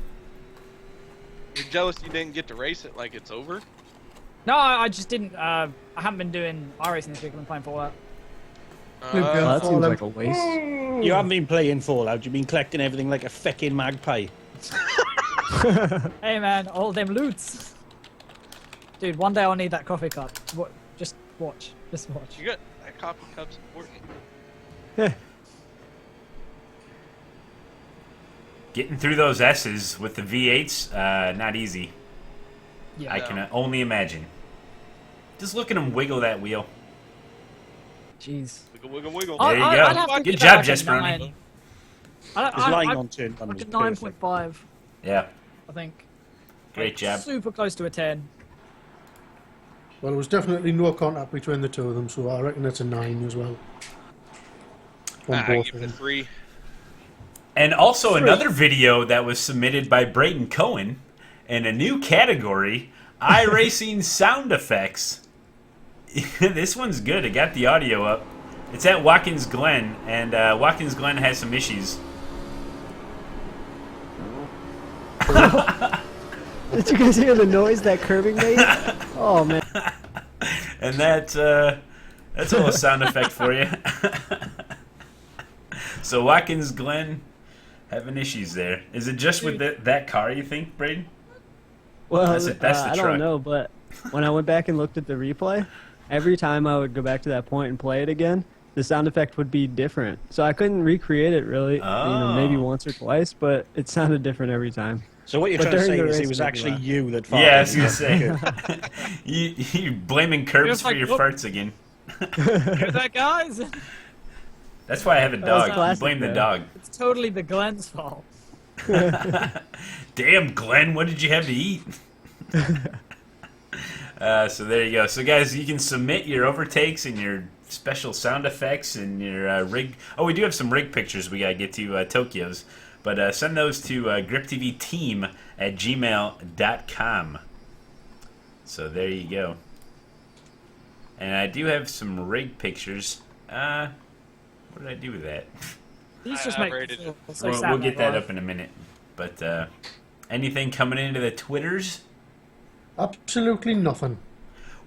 You're jealous you didn't get to race it like it's over? No, I just didn't. I haven't been doing iRacing this week. I've been playing Fallout. We've Oh, been that seems falling. like a waste. You haven't been playing Fallout. You've been collecting everything like a feckin' magpie. Hey man, all them loots. Dude, one day I'll need that coffee cup. What? Just watch. Just watch. You got that coffee cup's important. Getting through those S's with the V8s, not easy. Yeah. I can only imagine. Just look at him wiggle that wheel. Jeez. Wiggle, wiggle, wiggle. There you go. I'd have to Good give job, that like a Jesperoni. 9. His line on turn one Like was a perfect. 9.5, Yeah, I think. great job. Super close to a 10. Well, there was definitely no contact between the two of them, so I reckon it's a 9 as well. On I both give of it a them. 3. And also another video that was submitted by Brayton Cohen in a new category, iRacing sound effects. This one's good. It got the audio up. It's at Watkins Glen, and Watkins Glen has some issues. Did you guys hear the noise that curving made? Oh man. And that's a little sound effect for you. So Watkins Glen having issues there. Is it just with that car, you think, Braden? Well, That's the I truck. don't know, but when I went back and looked at the replay, every time I would go back to that point and play it again, the sound effect would be different. So I couldn't recreate it really, maybe once or twice, but it sounded different every time. So what you're But trying to say during the is it race, was it made me actually laugh. you that farted. Yeah, I was gonna say. you blaming Curbs Feels for like your whoop. farts again. Hear that, guys? That's why I have a was dog. You classic, blame the though. dog. It's totally the Glenn's fault. Damn, Glenn, what did you have to eat? So there you go. So guys, you can submit your overtakes and your special sound effects and your rig. Oh, we do have some rig pictures we gotta get to Tokyo's, but send those to griptvteam@gmail.com. So there you go. And I do have some rig pictures. What did I do with that? These just I make me rated feel it. so We'll sad get in that life. up in a minute. But anything coming into the Twitters? Absolutely nothing.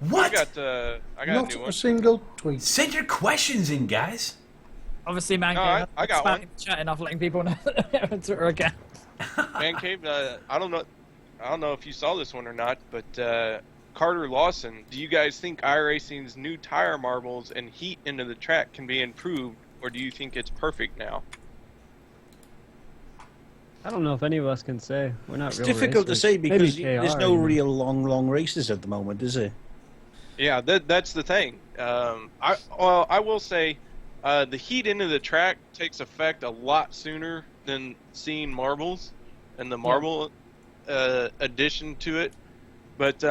What? I got a Not new a one. single tweet. Send your questions in, guys. Obviously, man, No, I got one. Chatting off, letting people know that Twitter account. Man Cave, I don't know if you saw this one or not, but Carter Lawson, do you guys think iRacing's new tire marbles and heat into the track can be improved, or do you think it's perfect now? I don't know if any of us can say. We're not It's real difficult to racers. say Maybe because KR, there's no you know. real long races at the moment, is there? Yeah, that's the thing. I will say, the heat into the track takes effect a lot sooner than seeing marbles and the marble addition to it. But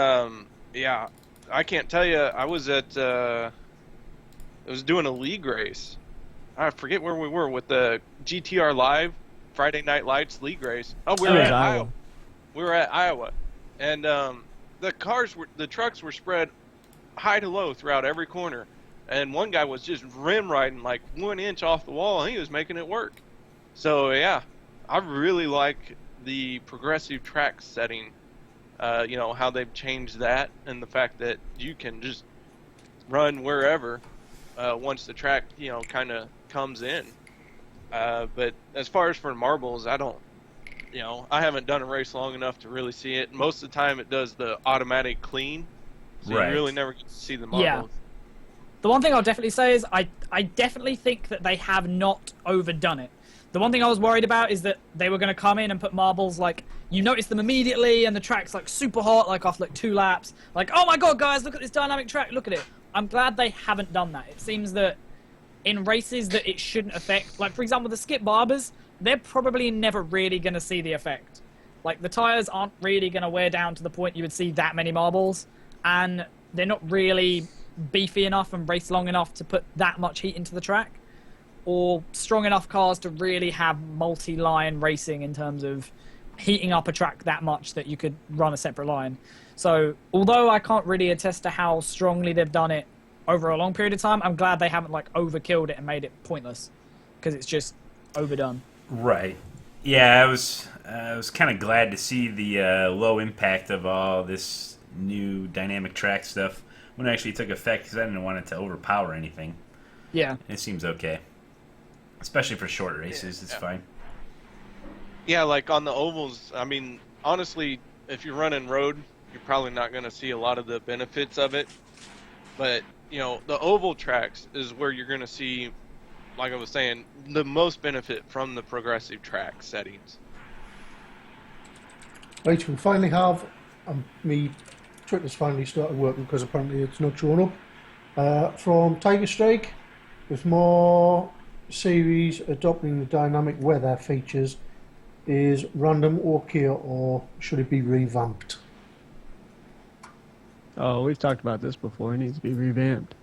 yeah, I can't tell you. I was doing a league race. I forget where we were with the GTR Live Friday Night Lights league race. Oh, we were It was at Iowa. Iowa. We were at Iowa, and the trucks were spread high to low throughout every corner, and one guy was just rim riding like 1 inch off the wall, and he was making it work. So yeah, I really like the progressive track setting. How they've changed that, and the fact that you can just run wherever once the track kind of comes in. But as far as for marbles, I don't. I haven't done a race long enough to really see it. Most of the time, it does the automatic clean, so Right. you really never get to see the Yeah. marbles. The one thing I'll definitely say is I definitely think that they have not overdone it. The one thing I was worried about is that they were going to come in and put marbles, like, you notice them immediately, and the track's, like, super hot, like, after, like, 2 laps. Like, oh my god, guys, look at this dynamic track, look at it. I'm glad they haven't done that. It seems that in races that it shouldn't affect, like, for example, the skip barbers, they're probably never really going to see the effect. Like, the tires aren't really going to wear down to the point you would see that many marbles, and they're not really beefy enough and race long enough to put that much heat into the track, or strong enough cars to really have multi-line racing in terms of heating up a track that much that you could run a separate line. So although I can't really attest to how strongly they've done it over a long period of time, I'm glad they haven't like overkilled it and made it pointless, because it's just overdone. Right. Yeah, I was kind of glad to see the low impact of all this new dynamic track stuff when it actually took effect, because I didn't want it to overpower anything. Yeah. It seems okay. Especially for short races, it's fine. Yeah, like on the ovals, I mean, honestly, if you're running road, you're probably not going to see a lot of the benefits of it. But, the oval tracks is where you're going to see, like I was saying, the most benefit from the progressive track settings. Right, we finally have, me Twitter's finally started working because apparently it's not showing up. From Tiger Strike, with more series adopting the dynamic weather features, is random okay, or should it be revamped? Oh, we've talked about this before. It needs to be revamped.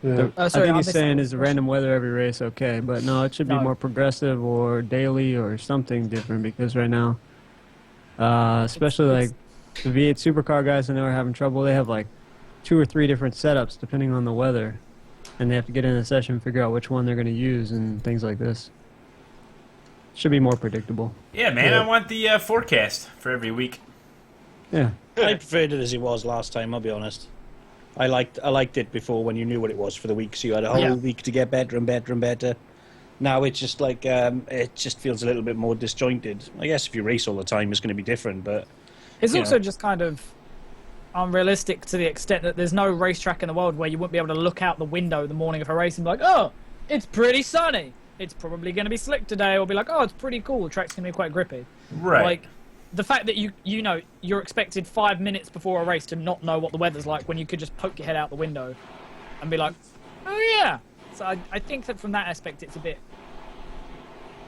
Yeah. I Sorry, think I he's missed saying that is the question. random weather every race okay, but no, it should be No. more progressive or daily or something different, because right now, especially like the V8 supercar guys, I know are having trouble. They have like 2 or 3 different setups depending on the weather, and they have to get in a session and figure out which one they're going to use and things like this. Should be more predictable. Yeah, man, I want the forecast for every week. Yeah. I preferred it as it was last time, I'll be honest. I liked it before when you knew what it was for the week, so you had a whole week to get better and better and better. Now it's just like, it just feels a little bit more disjointed. I guess if you race all the time, it's going to be different, but... It's also just kind of unrealistic to the extent that there's no racetrack in the world where you wouldn't be able to look out the window the morning of a race and be like, oh, it's pretty sunny. It's probably going to be slick today. Or be like, oh, it's pretty cool. The track's going to be quite grippy. Right. Like, the fact that you know, you're expected 5 minutes before a race to not know what the weather's like when you could just poke your head out the window and be like, oh, yeah. So I think that from that aspect, it's a bit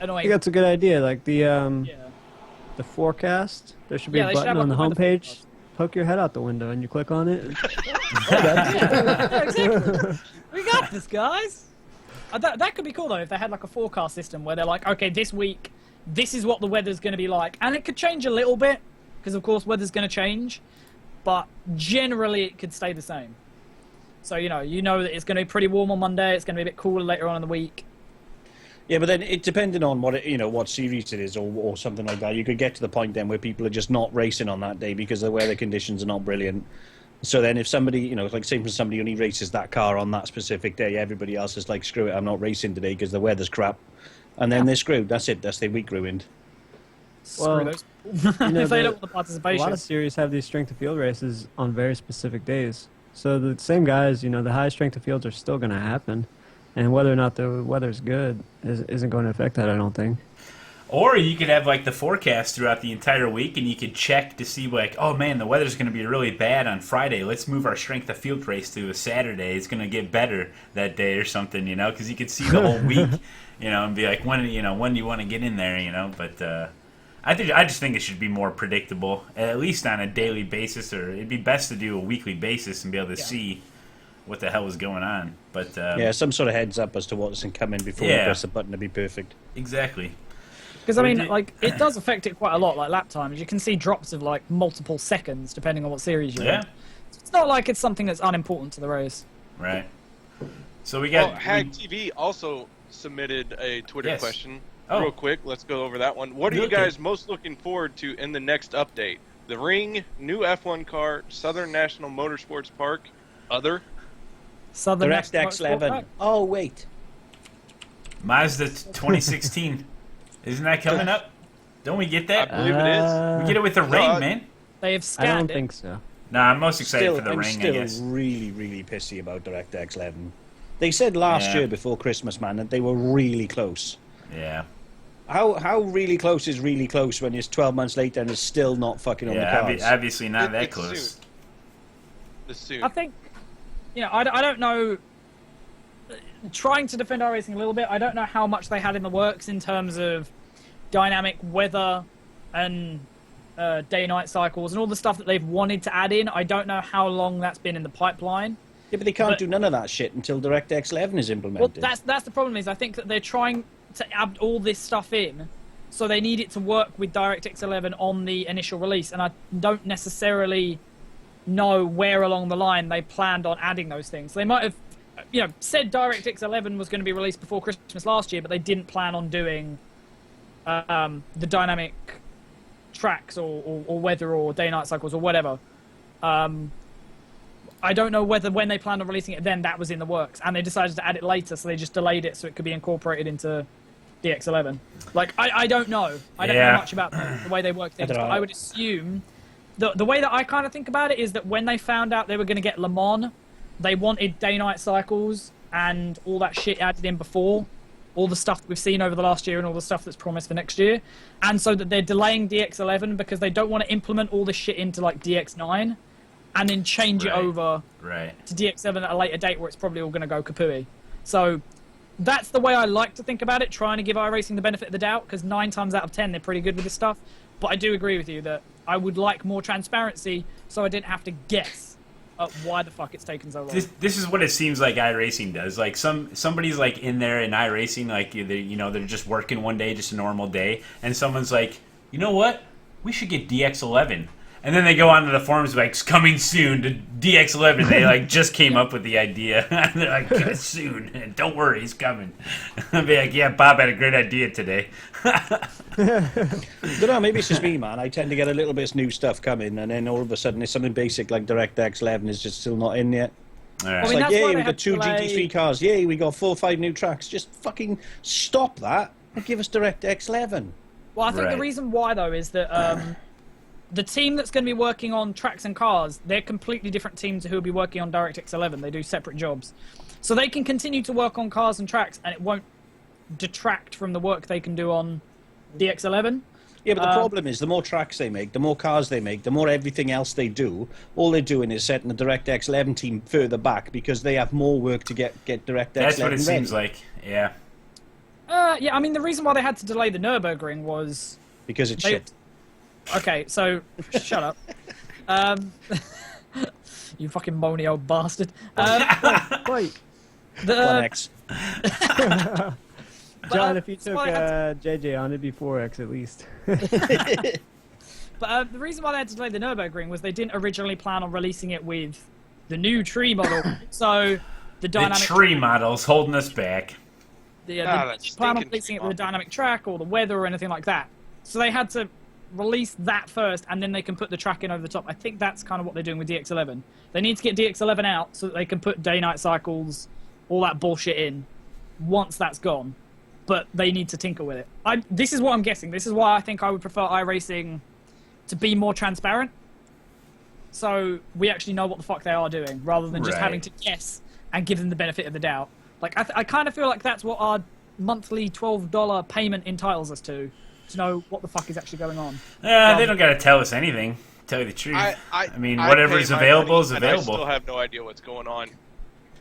I annoying. think that's a good idea. Like the forecast, there should be a they should button have on the like a weather homepage. forecast. Poke your head out the window and you click on it. Yeah, exactly. We got this, guys. That could be cool, though, if they had like a forecast system where they're like, okay, this week, this is what the weather's going to be like. And it could change a little bit, because, of course, weather's going to change. But generally, it could stay the same. So, you know that it's going to be pretty warm on Monday. It's going to be a bit cooler later on in the week. Yeah, but then it depending on what series it is or something like that, you could get to the point then where people are just not racing on that day because the weather conditions are not brilliant. So then if somebody, like say for somebody only races that car on that specific day, everybody else is like, screw it, I'm not racing today because the weather's crap. And then they're screwed. That's it. That's their week ruined. Screw those. If they don't want the A participation. lot of series have these strength of field races on very specific days. So the same guys, the high strength of fields are still going to happen. And whether or not the weather's good isn't going to affect that, I don't think. Or you could have like the forecast throughout the entire week, and you could check to see like, oh man, the weather's going to be really bad on Friday. Let's move our strength of field race to a Saturday. It's going to get better that day or something, because you could see the whole week, and be like, when do you want to get in there, But I just think it should be more predictable, at least on a daily basis, or it'd be best to do a weekly basis and be able to see what the hell is going on. But some sort of heads up as to what's coming before you press the button to be perfect. Exactly. Because, it does affect it quite a lot, like lap times. You can see drops of, like, multiple seconds, depending on what series you're in. It's not like it's something that's unimportant to the race. Right. So we got... Hag TV also submitted a Twitter question. Oh. Real quick, let's go over that one. What are you guys most looking forward to in the next update? The Ring, new F1 car, Southern National Motorsports Park, other? Southern DirectX 11. Oh, wait. Mazda 2016. Isn't that coming up? Don't we get that? I believe it is. We get it with the Ring, man. They have I scanned don't it. think so. Nah, I'm most excited for the I'm Ring, I guess. still really, really pissy about DirectX 11. They said last year before Christmas, man, that they were really close. Yeah. How really close is really close when it's 12 months later and it's still not fucking on the cars? Obviously not that It's close. soon. I think, I don't know. Trying to defend iRacing a little bit, I don't know how much they had in the works in terms of dynamic weather and day-night cycles and all the stuff that they've wanted to add in. I don't know how long that's been in the pipeline. Yeah, but they can't do none of that shit until DirectX 11 is implemented. Well, that's the problem. Is I think that they're trying to add all this stuff in, so they need it to work with DirectX 11 on the initial release. And I don't necessarily know where along the line they planned on adding those things. They might have, said DirectX 11 was going to be released before Christmas last year, but they didn't plan on doing the dynamic tracks or weather or day-night cycles or whatever. I don't know whether when they planned on releasing it then that was in the works, and they decided to add it later, so they just delayed it so it could be incorporated into DX11. Like, I don't know. I don't know much about the way they work things, but I would assume the way that I kind of think about it is that when they found out they were going to get Le Mans, they wanted day-night cycles and all that shit added in before, all the stuff that we've seen over the last year and all the stuff that's promised for next year, and so that they're delaying DX11 because they don't want to implement all this shit into, like, DX9 and then change it over to DX7 at a later date where it's probably all going to go kapooey. So that's the way I like to think about it, trying to give iRacing the benefit of the doubt, because 9 times out of 10 they're pretty good with this stuff. But I do agree with you that I would like more transparency so I didn't have to guess why the fuck it's taken so long. This is what it seems like iRacing does. Like somebody's like in there in iRacing, like they're just working one day, just a normal day, and someone's like, you know what? We should get DX11. And then they go onto the forums like, "It's coming soon to DX11." They like just came up with the idea. They're like, "Soon, don't worry, he's coming." I'll be like, "Yeah, Bob had a great idea today." Don't know, maybe it's just me, man. I tend to get a little bit of new stuff coming, and then all of a sudden it's something basic like DirectX 11 is just still not in yet. All right. It's I mean, like, that's why yay, they we got had 2 to delay- GT3 cars. Yay, we got 4 or 5 new tracks. Just fucking stop that and give us DirectX 11. Well, I think Right. the reason why though is that the team that's going to be working on tracks and cars, they're completely different teams who will be working on DirectX 11. They do separate jobs, so they can continue to work on cars and tracks, and it won't detract from the work they can do on DX11. Yeah, but the problem is the more tracks they make, the more cars they make, the more everything else they do. All they're doing is setting the DirectX 11 team further back because they have more work to get DirectX 11 That's what it ready. seems like. Yeah. Yeah, I mean, the reason why they had to delay the Nürburgring was... Because it's They- shit. Okay, so... shut up. You fucking moany old bastard. Wait, The, 1X. John, if you that's took why I had JJ on, it'd be 4X at least. But the reason why they had to delay the Nürburgring was they didn't originally plan on releasing it with the new tree model. So the The dynamic tree model's holding us back. they that didn't plan on stinking releasing it tree with a model. dynamic track or the weather or anything like that. So they had to release that first, and then they can put the track in over the top. I think that's kind of what they're doing with DX11. They need to get DX11 out so that they can put day-night cycles, all that bullshit in, once that's gone. But they need to tinker with it. This is what I'm guessing. This is why I think I would prefer iRacing to be more transparent. So we actually know what the fuck they are doing, rather than just Right. having to guess and give them the benefit of the doubt. Like, I kind of feel like that's what our monthly $12 payment entitles us to know what the fuck is actually going on. They don't got to tell us anything. Tell you the truth. I mean, whatever's pay my available money, is and I available. still have no idea what's going on.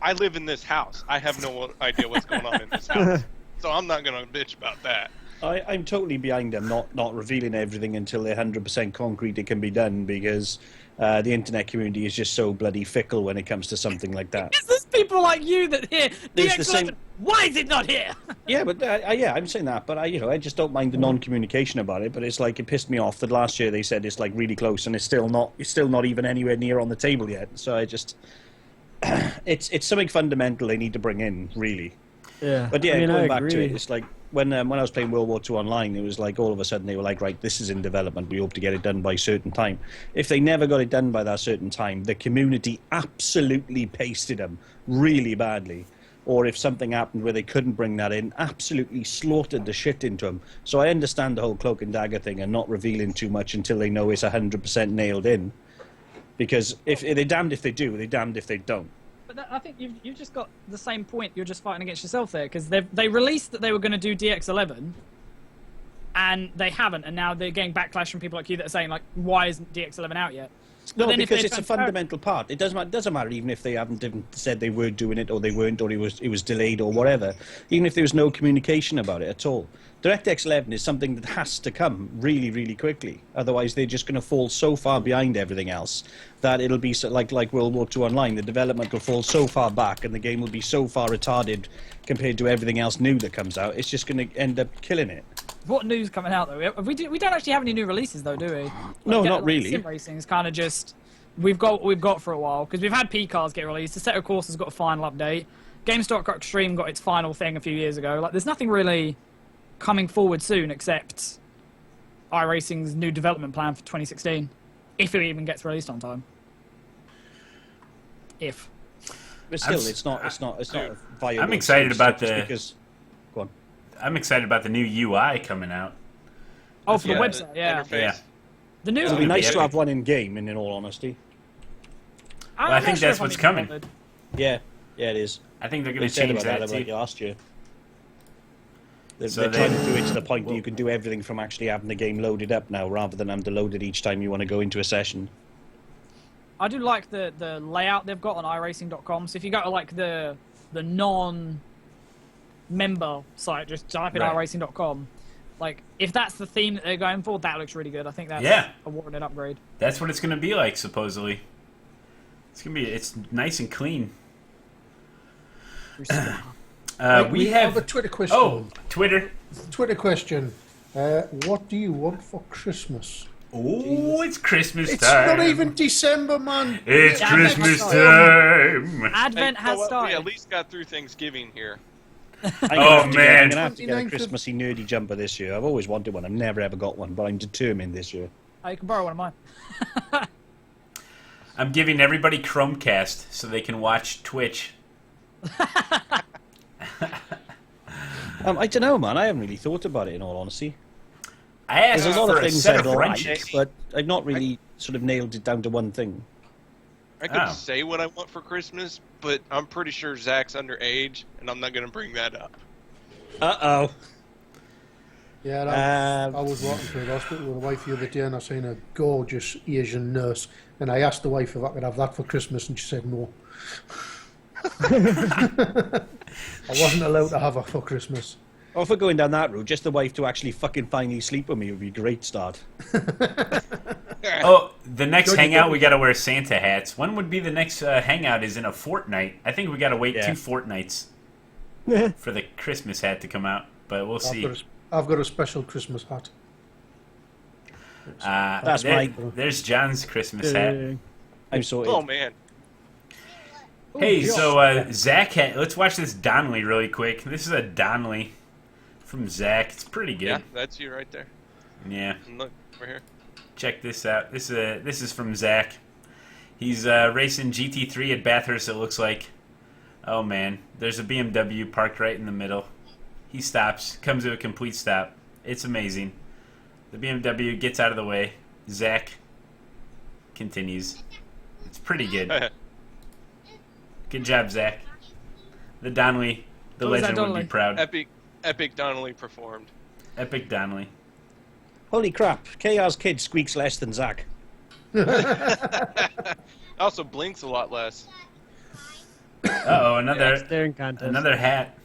I live in this house. I have no idea what's going on in this house. So I'm not going to bitch about that. I'm totally behind them not revealing everything until they're 100% concrete it can be done because the internet community is just so bloody fickle when it comes to something like that. There's people like you that hear There's the DX11. same- Why is it not here? Yeah, but yeah, I'm saying that, but I just don't mind the non-communication about it. But it's like it pissed me off that last year they said it's like really close and it's still not even anywhere near on the table yet. So I just it's something fundamental they need to bring in really. Yeah, But yeah, I mean, going I back to agree. it, it's like when I was playing World War II online, it was like all of a sudden they were like, right, this is in development. We hope to get it done by a certain time. If they never got it done by that certain time, the community absolutely pasted them really badly. Or if something happened where they couldn't bring that in, absolutely slaughtered the shit into them. So I understand the whole cloak and dagger thing and not revealing too much until they know it's 100% nailed in. Because if they're damned if they do, they're damned if they don't. But I think you've just got the same point. You're just fighting against yourself there, because they released that they were going to do DX11, and they haven't, and now they're getting backlash from people like you that are saying like, why isn't DX11 out yet? No, then if because they're it's a transparent- fundamental part. It doesn't matter even if they haven't even said they were doing it or they weren't or it was delayed or whatever. Even if there was no communication about it at all. DirectX 11 is something that has to come really, really quickly. Otherwise, they're just going to fall so far behind everything else that it'll be like World War II Online. The development will fall so far back and the game will be so far retarded compared to everything else new that comes out. It's just going to end up killing it. What news coming out though? We don't actually have any new releases though, do we? Like, No, not really. Sim racing is kind of just we've got what we've got for a while, because we've had P cars get released. The Assetto Corsa has got a final update. GameStop Extreme got its final thing a few years ago. Like, there's nothing really coming forward soon except iRacing's new development plan for 2016, if it even gets released on time. If. But still, it's not a viable. I'm excited about just the- because. Go on. I'm excited about the new UI coming out. Oh, for Yeah, the website, yeah. interface. Yeah. The new It'll Yeah. be nice Yeah. to have one in game. In all honesty. I'm I not think sure that's if I'm what's even coming. bothered. Yeah, it is. I think they're They going to said change about that that like too. last year. They're So trying then- to do it to the point that you can do everything from actually having the game loaded up now, rather than having to load it each time you want to go into a session. I do like the layout they've got on iRacing.com. So if you go to like the non-member site, just type in Right. iRacing.com. Like, if that's the theme that they're going for, that looks really good. I think that's Yeah. a warranted upgrade. That's what it's going to be like, supposedly. It's nice and clean. We have a Twitter question. Oh, Twitter. Twitter question. What do you want for Christmas? Oh, it's Christmas It's time. not even December, man. It's Yeah, Christmas Advent time. Advent Hey, has we started. at least got through Thanksgiving here. Oh, man. I'm gonna have to get a 29th of- Christmassy nerdy jumper this year. I've always wanted one. I've never ever got one, but I'm determined this year. Oh, you can borrow one of mine. I'm giving everybody Chromecast so they can watch Twitch. I don't know, man. I haven't really thought about it, in all honesty. I asked There's a lot for of a things set I'd of like, wrenches. but I've not really sort of nailed it down to one thing. I could Oh. say what I want for Christmas, but I'm pretty sure Zach's underage, and I'm not going to bring that up. Uh-oh. Yeah, I was walking through the hospital with a wife the other day, and I seen a gorgeous Asian nurse, and I asked the wife if I could have that for Christmas, and she said no. I wasn't allowed to have her for Christmas. Oh, if we're going down that route, just the wife to actually fucking finally sleep with me would be a great start. Oh, the next Good, hangout, good. we got to wear Santa hats. When would be the next hangout? Is in a fortnight. I think we got to wait Yeah. 2 fortnights for the Christmas hat to come out, but we'll see. I've got a special Christmas hat. That's There's John's Christmas hat. I'm sorted. Oh, man. Hey, so Zach, let's watch this Donnelly really quick. This is a Donnelly from Zach. It's pretty Yeah, good. that's you right there. Yeah. And look, we're here. Check this out. This is from Zach. He's racing GT3 at Bathurst, it looks like. Oh, man. There's a BMW parked right in the middle. He stops. Comes to a complete stop. It's amazing. The BMW gets out of the way. Zach continues. It's pretty good. Good job, Zach. The Donnelly, the What was that, legend would Donnelly? be proud. Epic Donnelly performed. Epic Donnelly. Holy crap. KR's kid squeaks less than Zach. Also blinks a lot less. Uh-oh, another Staring contest. another hat.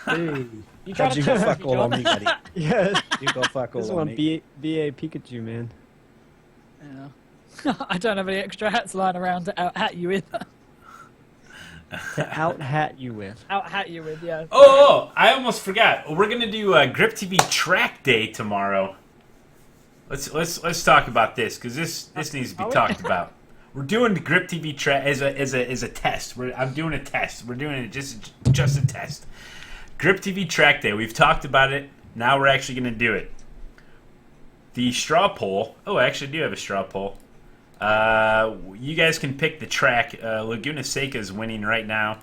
Hey. You got fuck all on me, buddy. Yeah. You got fuck This all on one, me. BA Pikachu, man. Yeah. I don't have any extra hats lying around to out hat you with. To out hat you with. Out hat you with, yeah. Oh, I almost forgot. We're gonna do GripTV Track Day tomorrow. Let's talk about this because this needs to be Are we? talked about. We're doing the GripTV Track as a test. I'm doing a test. We're doing it just a test. GripTV Track Day. We've talked about it. Now we're actually gonna do it. The straw poll. Oh, I actually do have a straw poll. You guys can pick the track. Laguna Seca is winning right now.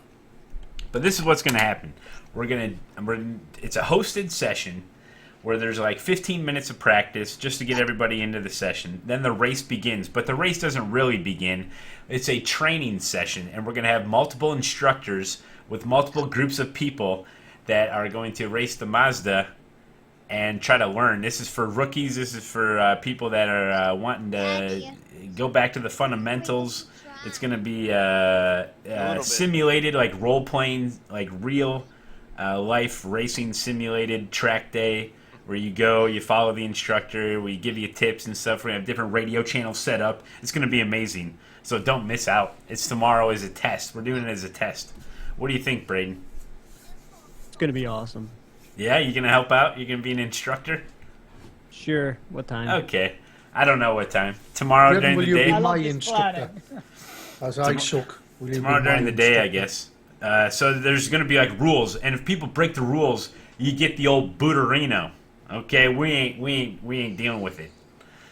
But this is what's going to happen. It's a hosted session where there's like 15 minutes of practice just to get everybody into the session. Then the race begins. But the race doesn't really begin. It's a training session. And we're going to have multiple instructors with multiple groups of people that are going to race the Mazda and try to learn. This is for rookies. This is for people that are wanting to go back to the fundamentals. It's going to be simulated, like role-playing, like real life racing simulated track day where you go, you follow the instructor, we give you tips and stuff. We have different radio channels set up. It's going to be amazing. So don't miss out. It's tomorrow as a test. We're doing it as a test. What do you think, Braden? It's gonna be awesome. Yeah, you going to help out? You're going to be an instructor? Sure. What time? Okay. I don't know what time. Tomorrow When during will the you day? be I my love this instructor? planning. As I suck. Will you Tomorrow be during my the day, I instructor? guess. So there's going to be like rules, and if people break the rules, you get the old booterino. Okay, we ain't dealing with it.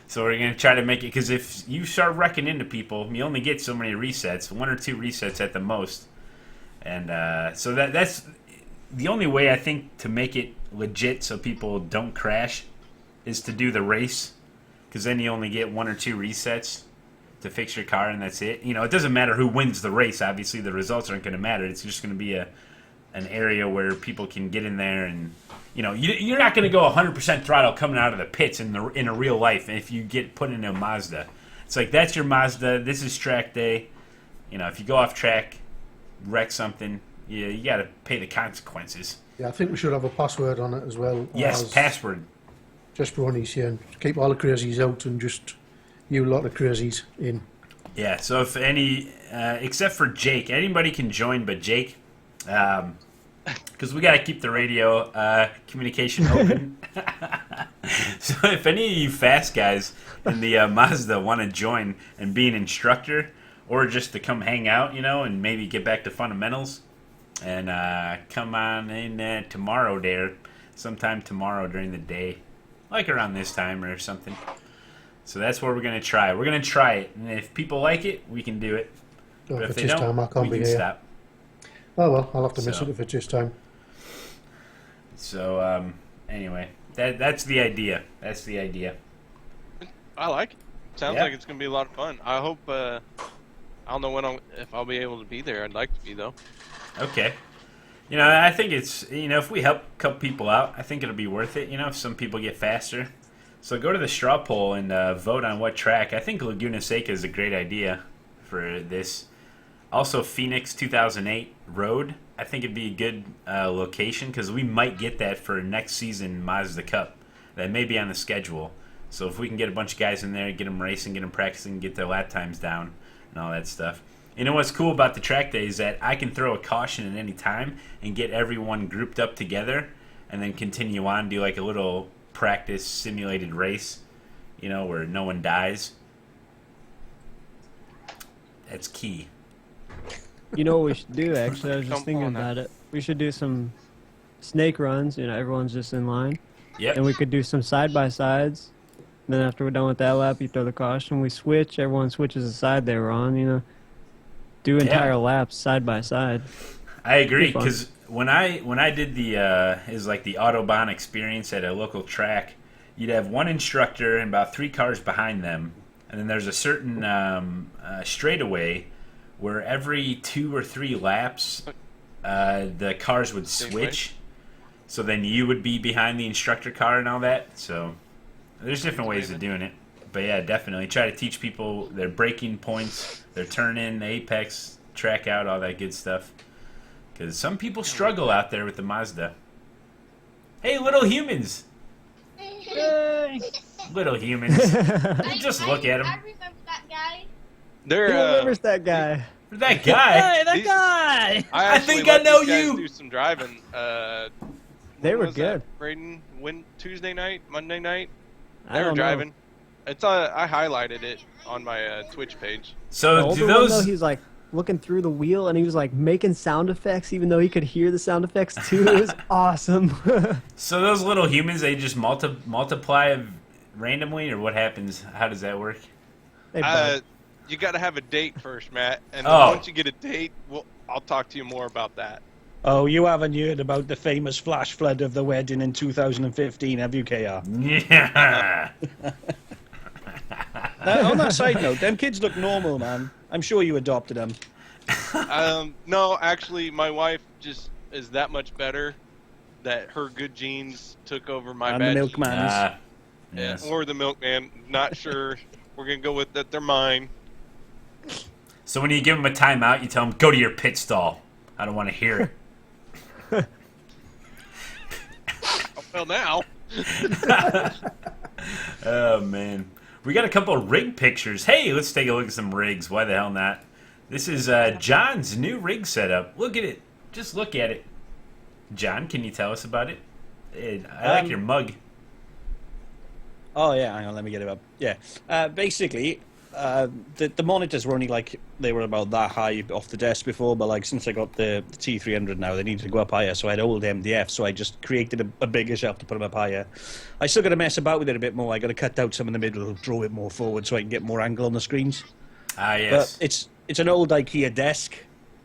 So we're going to try to make it, because if you start wrecking into people, you only get so many resets, 1 or 2 resets at the most. And so that's the only way I think to make it legit so people don't crash is to do the race, because then you only get 1 or 2 resets to fix your car, and that's it. You know, it doesn't matter who wins the race. Obviously, the results aren't going to matter. It's just going to be an area where people can get in there, and you know, you're not going to go 100% throttle coming out of the pits in a real life if you get put into a Mazda. It's like, that's your Mazda. This is track day. You know, if you go off track, wreck something, you got to pay the consequences. Yeah, I think we should have a password on it as well. Yes, as password. Just Ronnie's saying, keep all the crazies out and just you lot of crazies in. Yeah, so if any, except for Jake, anybody can join but Jake, because we got to keep the radio communication open. So if any of you fast guys in the Mazda want to join and be an instructor, or just to come hang out, and maybe get back to fundamentals, and come on in tomorrow there, sometime tomorrow during the day, like around this time or something. So that's what we're going to try. We're going to try it, and if people like it, we can do it. Oh, But if if it's they this time, I don't, can't we be can here. stop. Oh well, I'll have to miss So- it if it's this time. So anyway, that's the idea. That's the idea. I like it. Sounds Yeah. like it's gonna be a lot of fun. I hope. I don't know if I'll be able to be there. I'd like to be though. Okay. I think it's, if we help a couple people out, I think it'll be worth it, if some people get faster. So go to the straw poll and vote on what track. I think Laguna Seca is a great idea for this. Also, Phoenix 2008 Road, I think it'd be a good location because we might get that for next season Mazda Cup. That may be on the schedule. So if we can get a bunch of guys in there, get them racing, get them practicing, get their lap times down, and all that stuff. What's cool about the track day is that I can throw a caution at any time and get everyone grouped up together and then continue on, do like a little practice simulated race, where no one dies. That's key. You know what we should do, actually? I was just Come thinking on now. about it. We should do some snake runs. Everyone's just in line. Yep. And we could do some side-by-sides. Then after we're done with that lap, you throw the caution. We switch. Everyone switches the side they were on, Do entire laps side-by-side. I agree, Be fun. because when I did the is like the Autobahn experience at a local track, you'd have one instructor and about 3 cars behind them, and then there's a certain straightaway where every 2 or 3 laps the cars would switch, so then you would be behind the instructor car and all that. So there's different ways of doing it, but yeah, definitely try to teach people their braking points, their turn in, apex, track out, all that good stuff. Because some people struggle out there with the Mazda. Hey, little humans! Little humans. Just look at 'em. I remember that guy. They're, Who remembers that guy? That guy! Hey, that These- guy! I actually think I let know these guys you. Do some driving. They when were was good. that, Braden, Tuesday night, Monday night. I They were don't know. driving. It's I highlighted it on my Twitch page. The So older do one, though, those... he was like looking through the wheel and he was like making sound effects even though he could hear the sound effects too. It was awesome. So those little humans, they just multiply randomly, or what happens? How does that work? They bite. You got to have a date first, Matt. And then Oh. once you get a date, I'll talk to you more about that. Oh, you haven't heard about the famous flash flood of the wedding in 2015, have you, KR? Yeah! On that side note, them kids look normal, man. I'm sure you adopted them. No, actually, my wife just is that much better that her good genes took over my And bad the milkman. genes. Yes. Or the milkman. Not sure. We're going to go with that. They're mine. So when you give them a timeout, you tell them, go to your pit stall. I don't want to hear it. Well, now. Oh, man. We got a couple of rig pictures. Hey, let's take a look at some rigs. Why the hell not? This is John's new rig setup. Look at it. Just look at it. John, can you tell us about it? I like your mug. Oh, yeah, hang on, let me get it up. Yeah. Basically, the monitors were only they were about that high off the desk before, but since I got the T300 now, they need to go up higher, so I had old MDF, so I just created a bigger shelf to put them up higher. I still got to mess about with it a bit more. I got to cut out some in the middle, draw it more forward so I can get more angle on the screens. Ah, yes. But it's an old IKEA desk.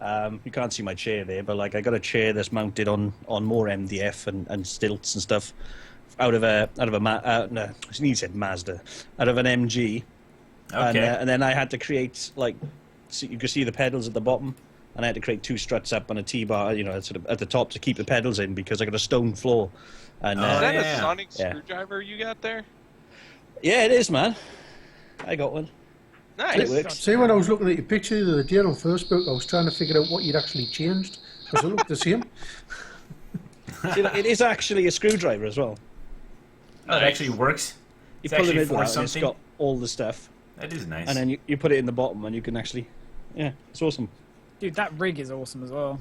You can't see my chair there, but I got a chair that's mounted on more MDF and stilts and stuff out of an MG. Okay. And then I had to create so you can see the pedals at the bottom, and I had to create 2 struts up on a T-bar, sort of at the top to keep the pedals in because I got a stone floor. And Oh, Is that yeah. a sonic Yeah. screwdriver you got there? yeah, it is, man. I got one. Nice. It works. See, when I was looking at your picture the other day on Facebook, I was trying to figure out what you'd actually changed because it looked the same. See, it is actually a screwdriver as well. Oh, it actually works. You It's pull the actually middle for out, and it's something. got all the stuff, That is nice. and then you put it in the bottom, and you can actually, yeah, it's awesome. Dude, that rig is awesome as well.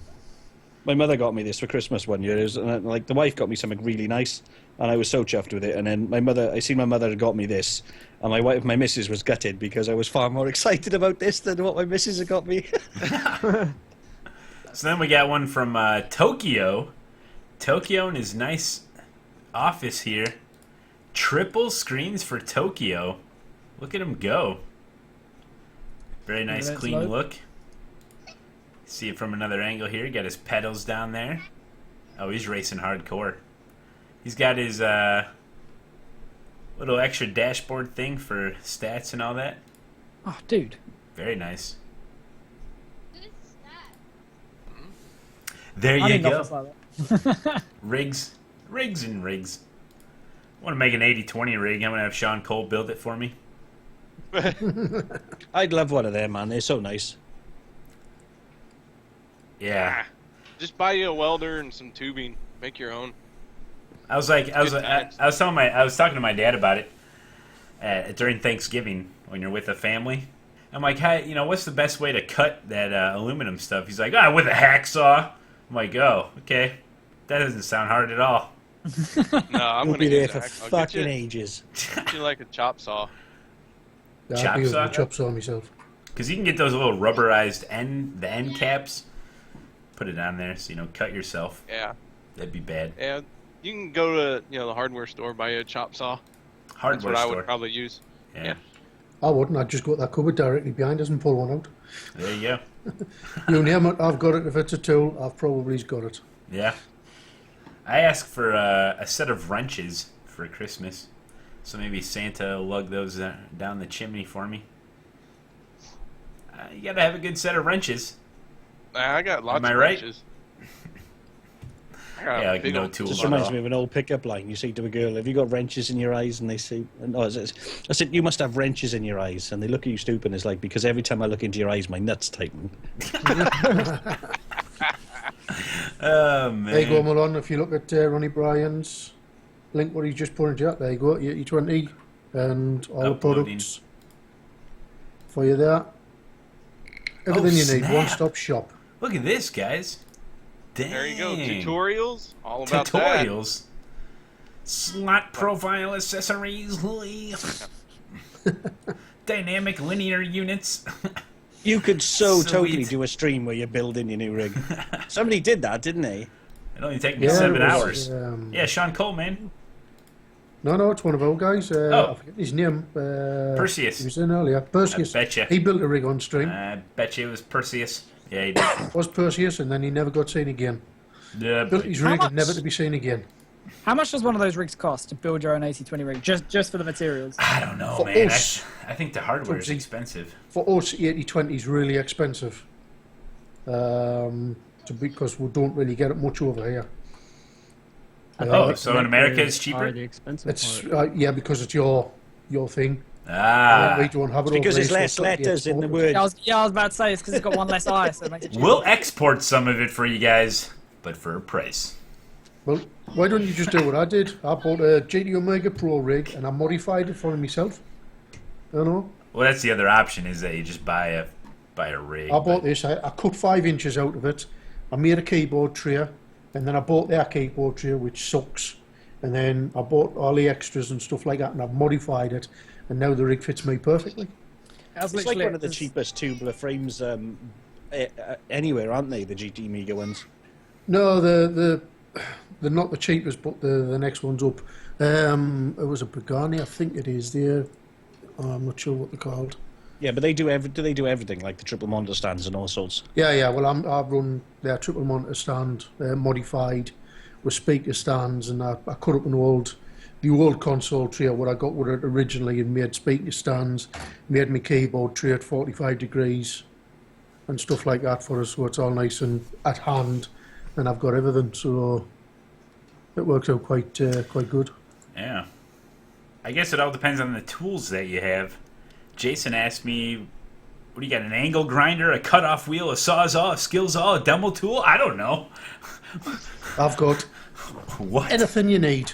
My mother got me this for Christmas one year. And like the wife got me something really nice, and I was so chuffed with it. And then I seen my mother got me this, and my missus was gutted because I was far more excited about this than what my missus had got me. So then we got one from Tokyo. Tokyo in his nice office here. Triple screens for Tokyo. Look at him go. Very nice, clean look. See it from another angle here. Got his pedals down there. Oh, he's racing hardcore. He's got his little extra dashboard thing for stats and all that. Oh, dude. Very nice. There I you need go. nothing like that. Rigs. Rigs and rigs. I want to make an 80-20 rig. I'm going to have Sean Cole build it for me. I'd love one of them, man. They're so nice. Yeah. Just buy you a welder and some tubing. Make your own. I was talking to my dad about it during Thanksgiving when you're with a family. I'm like, hey, what's the best way to cut that aluminum stuff? He's like, with a hacksaw. I'm like, oh, okay. That doesn't sound hard at all. No, I'm We'll gonna be there get for that. I'll fucking get ages. you like a chop saw. Yeah, Chop I'd be with saw? a chop saw myself. Because you can get those little rubberized end caps. Put it on there so cut yourself. Yeah. That'd be bad. Yeah. You can go to the hardware store, buy you a chop saw. That's Hardware what I store. would probably use. Yeah. I wouldn't. I'd just go to that cupboard directly behind us and pull one out. There you go. You name it, I've got it. If it's a tool, I've probably got it. Yeah. I asked for a set of wrenches for Christmas. So maybe Santa will lug those down the chimney for me. You gotta have a good set of wrenches. I got lots Am I of right? wrenches. I got Yeah, a like big no old tool. Just at reminds all. me of an old pickup line. You say to a girl, "Have you got wrenches in your eyes?" And they say, "No." I said, "You must have wrenches in your eyes." And they look at you stupid. And it's like, because every time I look into your eyes, my nuts tighten. Oh man. There you go, Malone. If you look at Ronnie Bryan's link, what he just put into that, there you go, your E20 and all the Uploading. products for you there. Everything you need, snap. one-stop shop. Look at this, guys. Dang. There you go. Tutorials. All about that. Tutorials. Slot profile accessories. Dynamic linear units. You could so Sweet. totally do a stream where you're building your new rig. Somebody did that, didn't they? It only take me Yeah, 7 it was, hours. Yeah, Sean Cole, man. No, it's one of our guys. I forget his name. Perseus. He was in earlier. Perseus. I betcha. He built a rig on stream. I bet you it was Perseus. Yeah, he did. Was Perseus, and then he never got seen again. Yeah, Built but his How rig and much? never to be seen again. How much does one of those rigs cost to build your own 80-20 rig? Just for the materials? I don't know, For man. us. I think the hardware is For- expensive. For us, 80-20 is really expensive. Because we don't really get it much over here. Oh, so in America it's cheaper? Are the expensive It's part. yeah, because it's your thing. Ah. We don't have it Because over there's here, less so it's got to be letters in the exported. word. Yeah, I was about to say, it's because it's got one less eye, so it makes it cheaper. We'll export some of it for you guys, but for a price. Well, why don't you just do what I did? I bought a GT Omega Pro rig and I modified it for myself. You know, Well, that's the other option, is that you just buy a rig. I bought this. I cut 5 inches out of it. I made a keyboard tray, and then I bought their keyboard tray, which sucks. And then I bought all the extras and stuff like that, and I've modified it, and now the rig fits me perfectly. That's It's like literally one of the it. cheapest tubular frames anywhere, aren't they? The GT Mega ones. No, they're not the cheapest, but the next one's up. It was a Pagani, I think it is. I'm not sure what they're called. Yeah, but they do they do everything, like the triple monitor stands and all sorts. Yeah. Well, I run their triple monitor stand modified with speaker stands, and I cut up the old console tray what I got with it originally, and made speaker stands, made my keyboard tray at 45 degrees, and stuff like that for us, so it's all nice and at hand, and I've got everything, so it works out quite good. Yeah. I guess it all depends on the tools that you have. Jason asked me, what do you got, an angle grinder, a cutoff wheel, a sawzall, a skillsaw, a demo tool? I don't know. I've got What? anything you need.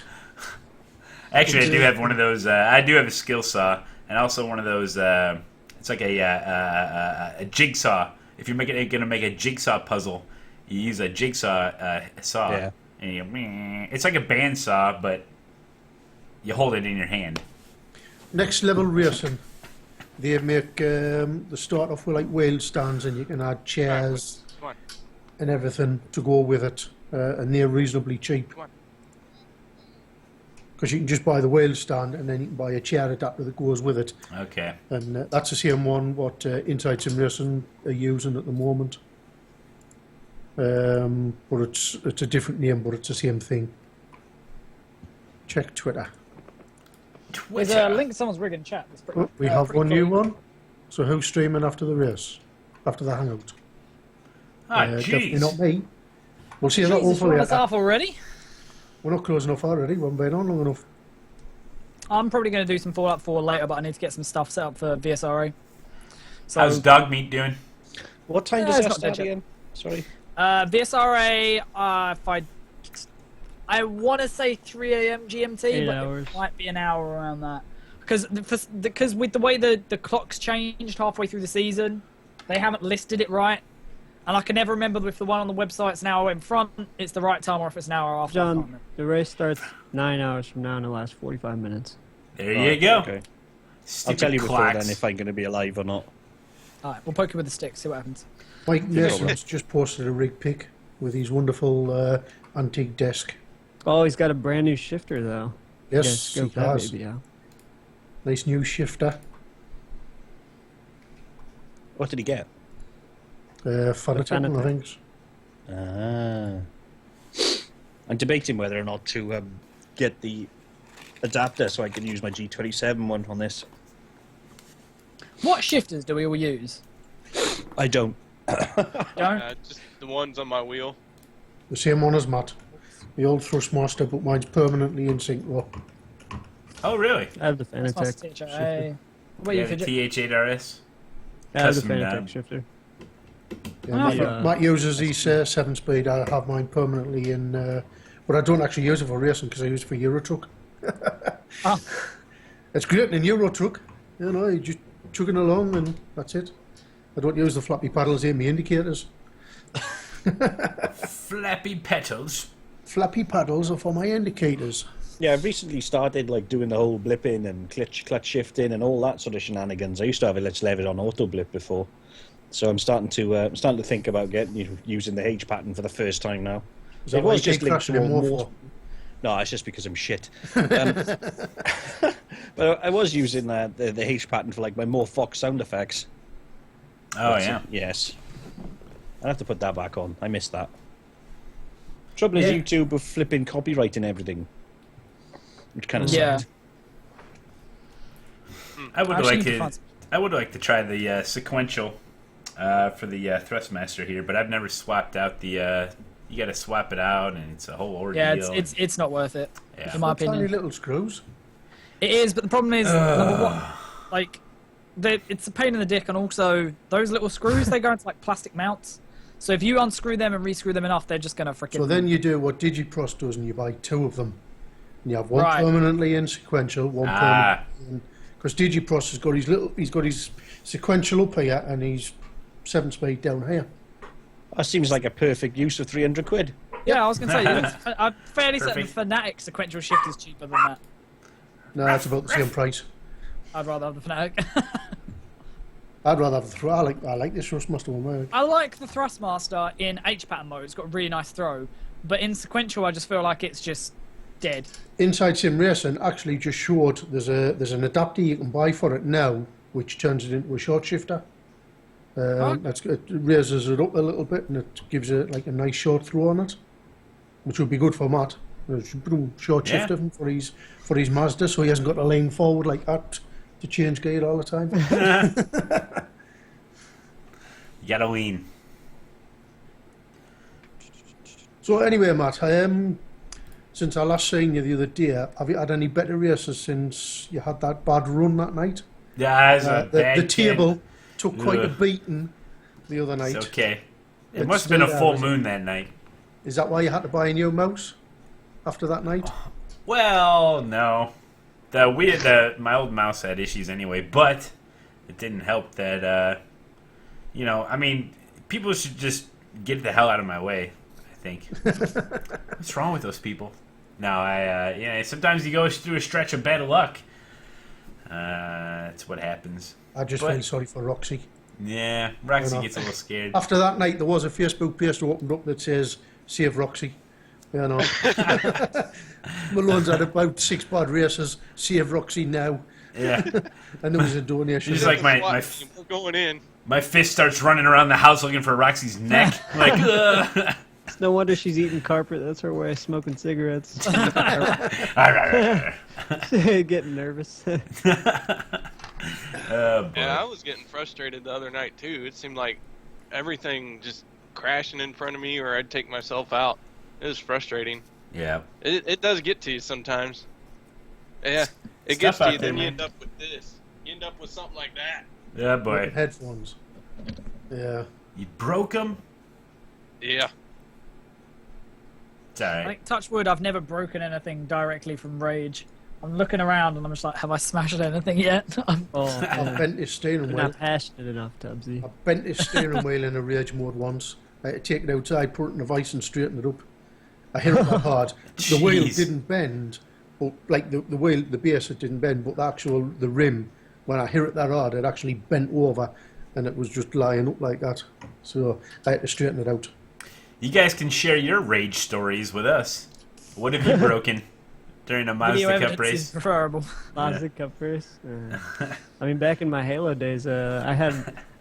Actually, I do have one of those. I do have a skill saw, and also one of those. It's like a jigsaw. If you're going to make a jigsaw puzzle, You use a jigsaw saw, Yeah. and it's like a bandsaw, but you hold it in your hand. Next level racing. They make they start off with like wheel stands, and you can add chairs Come on. and everything to go with it, and they're reasonably cheap. Come on. Because you can just buy the wheel stand, and then you can buy a chair adapter that goes with it. Okay. And that's the same one what Inside Sim Racing are using at the moment. But it's a different name, but it's the same thing. Check Twitter. There's a link to someone's rig in chat. That's pretty, Oh, we have pretty one new cool. one. So who's streaming after the race? After the hangout? Ah, Definitely jeez. not me. We'll see that one Jesus, for we're later. almost off already. We're not close enough already. We haven't been on long enough. I'm probably going to do some Fallout 4 later, but I need to get some stuff set up for VSRA. So, How's dog meat doing? What time Yeah, does it's that not dead start yet. again? Sorry. VSRA, I want to say 3 a.m. GMT, 8 but hours. it might be an hour around that. Because with the way the clock's changed halfway through the season, they haven't listed it right. And I can never remember if the one on the website's an hour in front, it's the right time, or if it's an hour after. I can't John, remember. the race starts 9 hours from now and it lasts 45 minutes. There you go. Okay. I'll Stupid tell you before clocks. then if I'm going to be alive or not. Alright, we'll poke you with the stick, see what happens. Mike Mason's just posted a rig pic with his wonderful antique desk. Oh, he's got a brand new shifter, though. Yes, Yeah, he scope that has. baby out. Nice new shifter. What did he get? Fanatec, I Fanatec. think. I'm debating whether or not to get the adapter so I can use my G27 one on this. What shifters do we all use? I don't. Don't? Just the ones on my wheel. The same one as Matt. The old Thrustmaster, but mine's permanently in sync. Well, Oh, really? I have the That's my Fanatec. stitcher. Hey. What about You you, have a Fidget? TH8RS? I have the Custom Fanatec down. shifter. yeah, Ah, Matt, Matt uses his 7-speed. I have mine permanently in, but I don't actually use it for racing because I use it for Euro truck. Ah. It's great in Euro truck. You know, you just chugging along and that's it. I don't use the flappy paddles in my indicators. Flappy petals. Flappy paddles are for my indicators. Yeah, I've recently started like doing the whole blipping and clutch shifting and all that sort of shenanigans. I used to have it let's leave it on auto blip before, so I'm starting to think about using the H pattern for the first time now. Is that It why was you just keep linked crashing to in more. more? No, it's just because I'm shit. But I was using the H pattern for like my more Fox sound effects. Oh, yeah. Yes. I'll have to put that back on. I missed that. Trouble is, Yeah. YouTube with flipping copyright and everything. Which kind of Yeah. sucked. I would Actually, like you can to. find some- I would like to try the sequential for the Thrustmaster here, but I've never swapped out the. You got to swap it out, and it's a whole ordeal. Yeah, it's not worth it, Yeah. in my Tiny opinion. little screws. It is, but the problem is, number one, like, it's a pain in the dick, and also those little screws, they go into like plastic mounts. So if you unscrew them and rescrew them enough, they're just gonna freaking. So then you do what Digiprost does, and you buy 2 of them. And you have one Right. permanently in sequential, one Ah. permanently in. Because Digiprost he's got his sequential up here and his 7-speed down here. That seems like a perfect use of 300 quid. Yeah, I was gonna say, I'm fairly certain Perfect. Fanatic sequential shift is cheaper than that. No, it's about the same price. I'd rather have the Fanatic. I'd rather have the throw. I like this Thrustmaster one. I like the Thrustmaster in H pattern mode. It's got a really nice throw, but in sequential, I just feel like it's just dead. Inside Sim Racing actually just showed there's an adapter you can buy for it now, which turns it into a short shifter. It raises it up a little bit and it gives it like a nice short throw on it, which would be good for Matt. Short Yeah. shifter for his Mazda, so he hasn't got to lean forward like that to change gear all the time. You gotta lean. So anyway, Matt, since I last seen you the other day, have you had any better races since you had that bad run that night? Yeah, it's a The bad table took quite a Ugh. beating the other night. It's okay. It It's must have been a still full there, moon that night. Is that why you had to buy a new mouse after that night? Well, no. My old mouse had issues anyway, but it didn't help that, I mean, people should just get the hell out of my way, I think. What's wrong with those people? No, sometimes you go through a stretch of bad luck. That's what happens. I just feel sorry for Roxy. Yeah, Roxy gets a little scared. After that night, there was a Facebook page that opened up that says, "Save Roxy." You know. Malone's had about 6 bad races. Save Roxy now. Yeah. And there was a donation. She's like, we're going in. My fist starts running around the house looking for Roxy's neck. Like, ugh. It's no wonder she's eating carpet. That's her way of smoking cigarettes. Getting nervous. Oh, boy. Yeah, I was getting frustrated the other night too. It seemed like everything just crashing in front of me, or I'd take myself out. It was frustrating. Yeah. It does get to you sometimes. Yeah, it Stuff gets to out you. there, Then you man. end up with this. You end up with something like that. Yeah, boy. Headphones. Yeah. You broke them? Yeah. It's alright. Like, touch wood, I've never broken anything directly from rage. I'm looking around and I'm just like, have I smashed anything yet? Oh, I bent his steering you're wheel. not passionate enough, Tubbsy. I bent his steering wheel in a rage mode once. I had to take it outside, put it in a vice and straighten it up. I hit it that hard. The wheel Jeez. didn't bend, but like the wheel, the base, it didn't bend, but the rim, when I hit it that hard, it actually bent over, and it was just lying up like that. So I had to straighten it out. You guys can share your rage stories with us. What have you broken during a Video Mazda evidence Cup is race? preferable. Mazda Cup race. I mean, back in my Halo days, I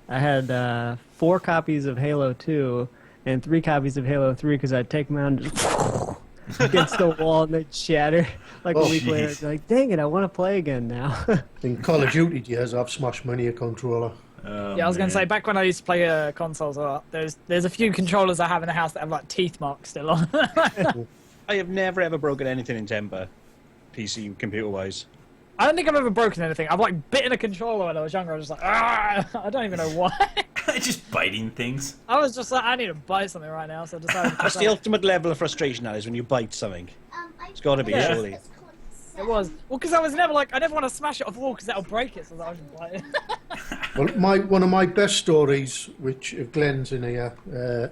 had 4 copies of Halo 2 and 3 copies of Halo 3 because I'd take them out and just against the wall and they'd shatter. Like a week later, I'd be like, dang it, I want to play again now. In Call of Duty years, I've smashed many a controller. Oh, Yeah, I was going to man. say, back when I used to play consoles a lot, there's a few controllers I have in the house that have like teeth marks still on. I have never ever broken anything in temper, PC computer wise. I don't think I've ever broken anything. I've like bitten a controller when I was younger. I was just like, I don't even know why. Just biting things. I was just like, I need to buy something right now, so I decided to That's the ultimate level of frustration that is when you bite something. It's got to be, Yeah. surely. It was. Well, because I was never like, I never want to smash it off the wall because that'll break it, so I was just bite it. Well, one of my best stories, which if Glenn's in here,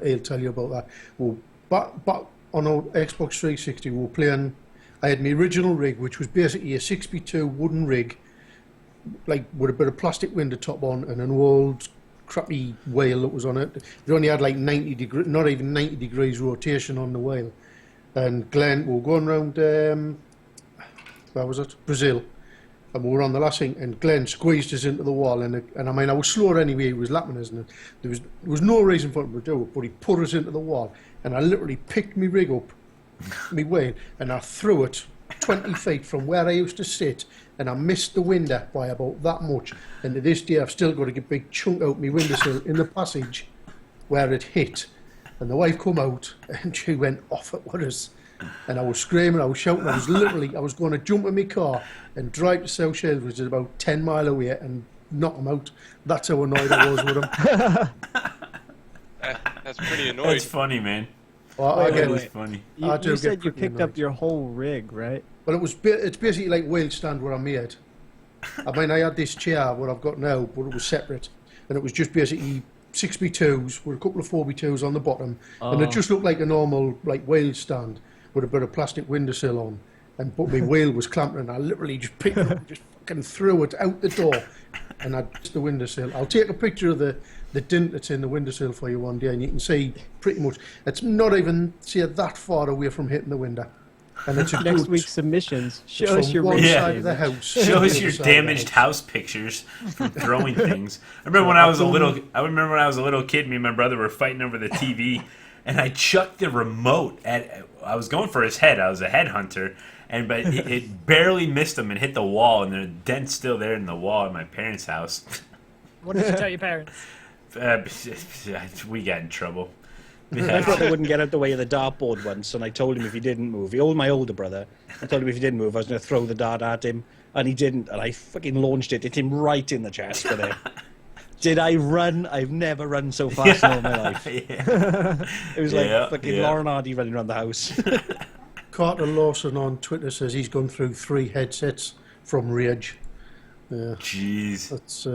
he'll tell you about that. Well, but on our Xbox 360, we were playing. I had my original rig, which was basically a 6x2 wooden rig, like with a bit of plastic window top on and an old crappy wheel that was on it. It only had like 90 degrees, not even 90 degrees rotation on the wheel. And Glenn, we were going around, where was it? Brazil. And we were on the last thing, and Glenn squeezed us into the wall, and I mean, I was slower anyway, he was lapping us, and there was no reason for him to do it, but he put us into the wall, and I literally picked my rig up, my wheel, and I threw it 20 feet from where I used to sit, and I missed the window by about that much, and to this day I've still got a big chunk out my windowsill in the passage where it hit, and the wife come out, and she went off at us. And I was screaming, I was shouting, I was going to jump in my car and drive to South Shields, which is about 10 miles away, and knock him out. That's how annoyed I was with him. That's pretty annoying. That's funny, man. Well, I get That is it. funny. I do You get said you pretty picked up annoyed. your whole rig, right? Well, it's basically like wheel stand where I made. I mean, I had this chair, what I've got now, but it was separate. And it was just basically 6x2s with a couple of 4x2s on the bottom. And it just looked like a normal like wheel stand with a bit of plastic windowsill on. But my wheel was clamped, and I literally just picked it up and just fucking threw it out the door. And I missed the windowsill. I'll take a picture of the dint that's in the windowsill for you one day, and you can see pretty much, it's not even, say, that far away from hitting the window. And it's a Next good- week's submissions. Show from us your one rig. Yeah. side of the house. Show to us the your other side of the damaged house pictures from throwing things. I remember when I was a little kid, me and my brother were fighting over the TV, and I chucked the remote at. I was going for his head. I was a headhunter, but it barely missed him and hit the wall, and the dent's still there in the wall at my parents' house. What did you tell your parents? We got in trouble. My brother wouldn't get out the way of the dartboard once, and I told him if he didn't move, my older brother, I told him if he didn't move, I was going to throw the dart at him, and he didn't, and I fucking launched it, hit him right in the chest with it. Did I run? I've never run so fast in all my life. Yeah. It was like Yeah, fucking yeah. Lauren Hardy running around the house. Carter Lawson on Twitter says he's gone through 3 headsets from Rage. Jeez. That's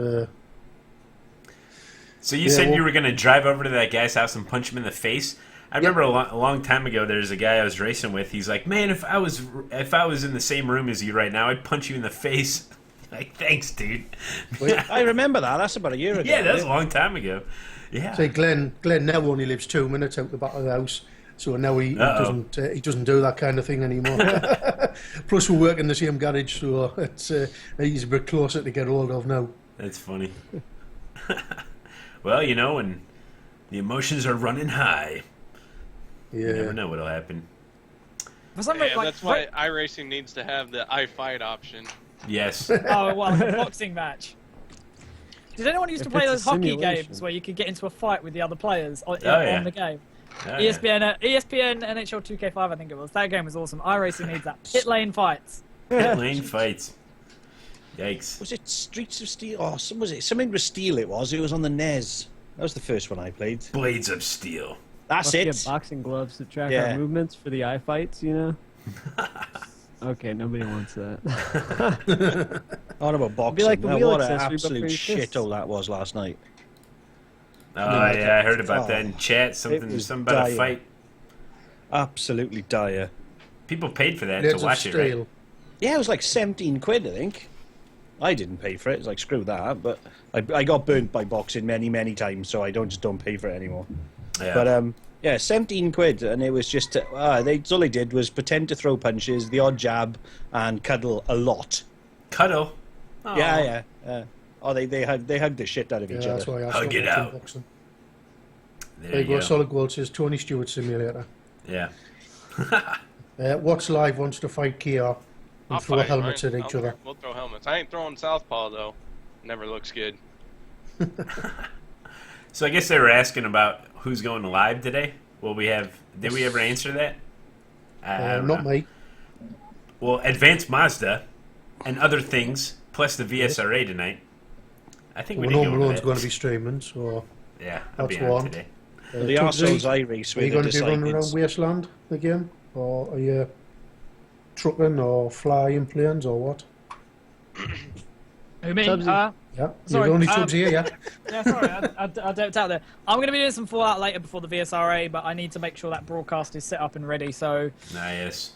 So you Yeah, said well- you were going to drive over to that guy's house and punch him in the face. I remember a long time ago, there's a guy I was racing with. He's like, "Man, if I was in the same room as you right now, I'd punch you in the face." Like, thanks, dude. I remember that. That's about a year ago. Yeah, that was a long time ago. Yeah. See, Glenn now only lives 2 minutes out the back of the house, so now he doesn't do that kind of thing anymore. Plus, we work in the same garage, so he's a bit closer to get hold of now. That's funny. Well, when the emotions are running high, you never Yeah, know what'll happen. For some Yeah, reason, like, that's why iRacing needs to have the iFight option. Yes. oh, well, a boxing match. Did anyone used to If play it's a those hockey simulation. games where you could get into a fight with the other players on yeah. the game? Oh, yeah. ESPN NHL 2K5, I think it was. That game was awesome. iRacing needs that. Pit lane fights. Pit lane fights. Yikes. Was it Streets of Steel? Oh, was it something with steel? It was on the NES. That was the first one I played. Blades of Steel. That's Must get it. boxing gloves to track Yeah. our movements for the eye fights, Okay, nobody wants that. On about boxing. like the Now, wheel what an accessory, but for absolute your fists. shithole that was last night. Oh, yeah, I heard about that in chat. Something was about a dire. fight. Absolutely dire. People paid for that Blades to of watch it, right? Steel. Yeah, it was like 17 quid, I think. I didn't pay for it. It's like, screw that. But I got burnt by boxing many, many times, so I don't pay for it anymore. Yeah. But, yeah, 17 quid, and it was just... all they did was pretend to throw punches, the odd jab, and cuddle a lot. Cuddle. Oh. Yeah. They hugged the shit out of Yeah, each that's other. why I Hug stopped it watching out. boxing. There There you go. go. Solid Gold says Tony Stewart Simulator. Yeah. What's Live wants to fight Kia I'll and throw fight, helmets right? at each other. We'll throw helmets. I ain't throwing southpaw though. Never looks good. So I guess they were asking about who's going live today. Did we ever answer that? I don't Not know. me. Well, Advanced Mazda and other things, plus the VSRA tonight. I think we Well, did no go Malone's over going to that. be streaming, so Yeah, I'll be that's on one. today. The Tugsy, arseholes I race Are with you are going to be running around disciples. Wasteland again? Or are you trucking or flying planes or what? Who me? Tubbsy. Yeah, Sorry, you're only Tubbs here, yeah? Yeah, sorry, I doped out there. I'm going to be doing some Fallout later before the VSRA, but I need to make sure that broadcast is set up and ready, so Nice.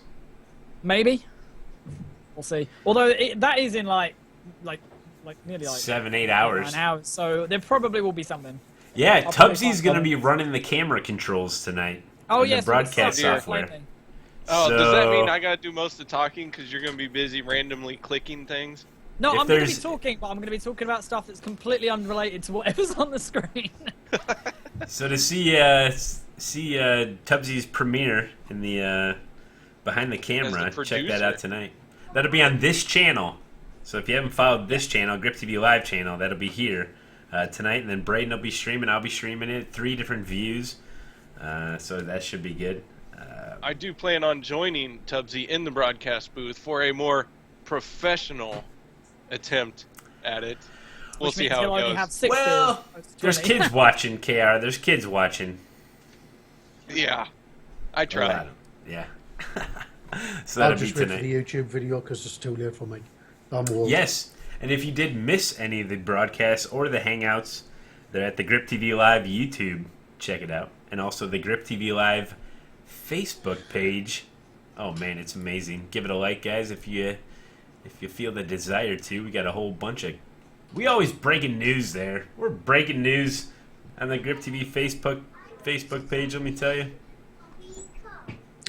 maybe. We'll see. Although that is in like nearly like 7-8 hours. 9 hours, so there probably will be something. Yeah, I'll probably Tubbsy's find going to out. be running the camera controls tonight. Oh, and yes. the broadcast software. Oh, does that So- mean I gotta do most of the talking because you're gonna be busy randomly clicking things? No, If I'm going to be there's- talking, but I'm going to be talking about stuff that's completely unrelated to whatever's on the screen. So to see Tubbsy's premiere in the behind the camera, As the check that out producer. tonight. That'll be on this channel. So if you haven't followed this channel, GripTV Live channel, that'll be here tonight. And then Braden will be streaming. I'll be streaming it. 3 different views. So that should be good. I do plan on joining Tubbsy in the broadcast booth for a more professional attempt at it. We'll Which see means how he'll it only goes. have 6 Well, viewers, opposed to there's 20. kids watching, KR. There's kids watching. Yeah, I A try. lot. Yeah. So I'll that'll be just wait for tonight. the YouTube video because it's too late for me. I'm old. Yes, and if you did miss any of the broadcasts or the Hangouts, they're at the GripTV Live YouTube. Check it out. And also the GripTV Live Facebook page. Oh man, it's amazing. Give it a like, guys, if you feel the desire to. We got a whole bunch of... We always breaking news there. We're breaking news on the GripTV Facebook page, let me tell you.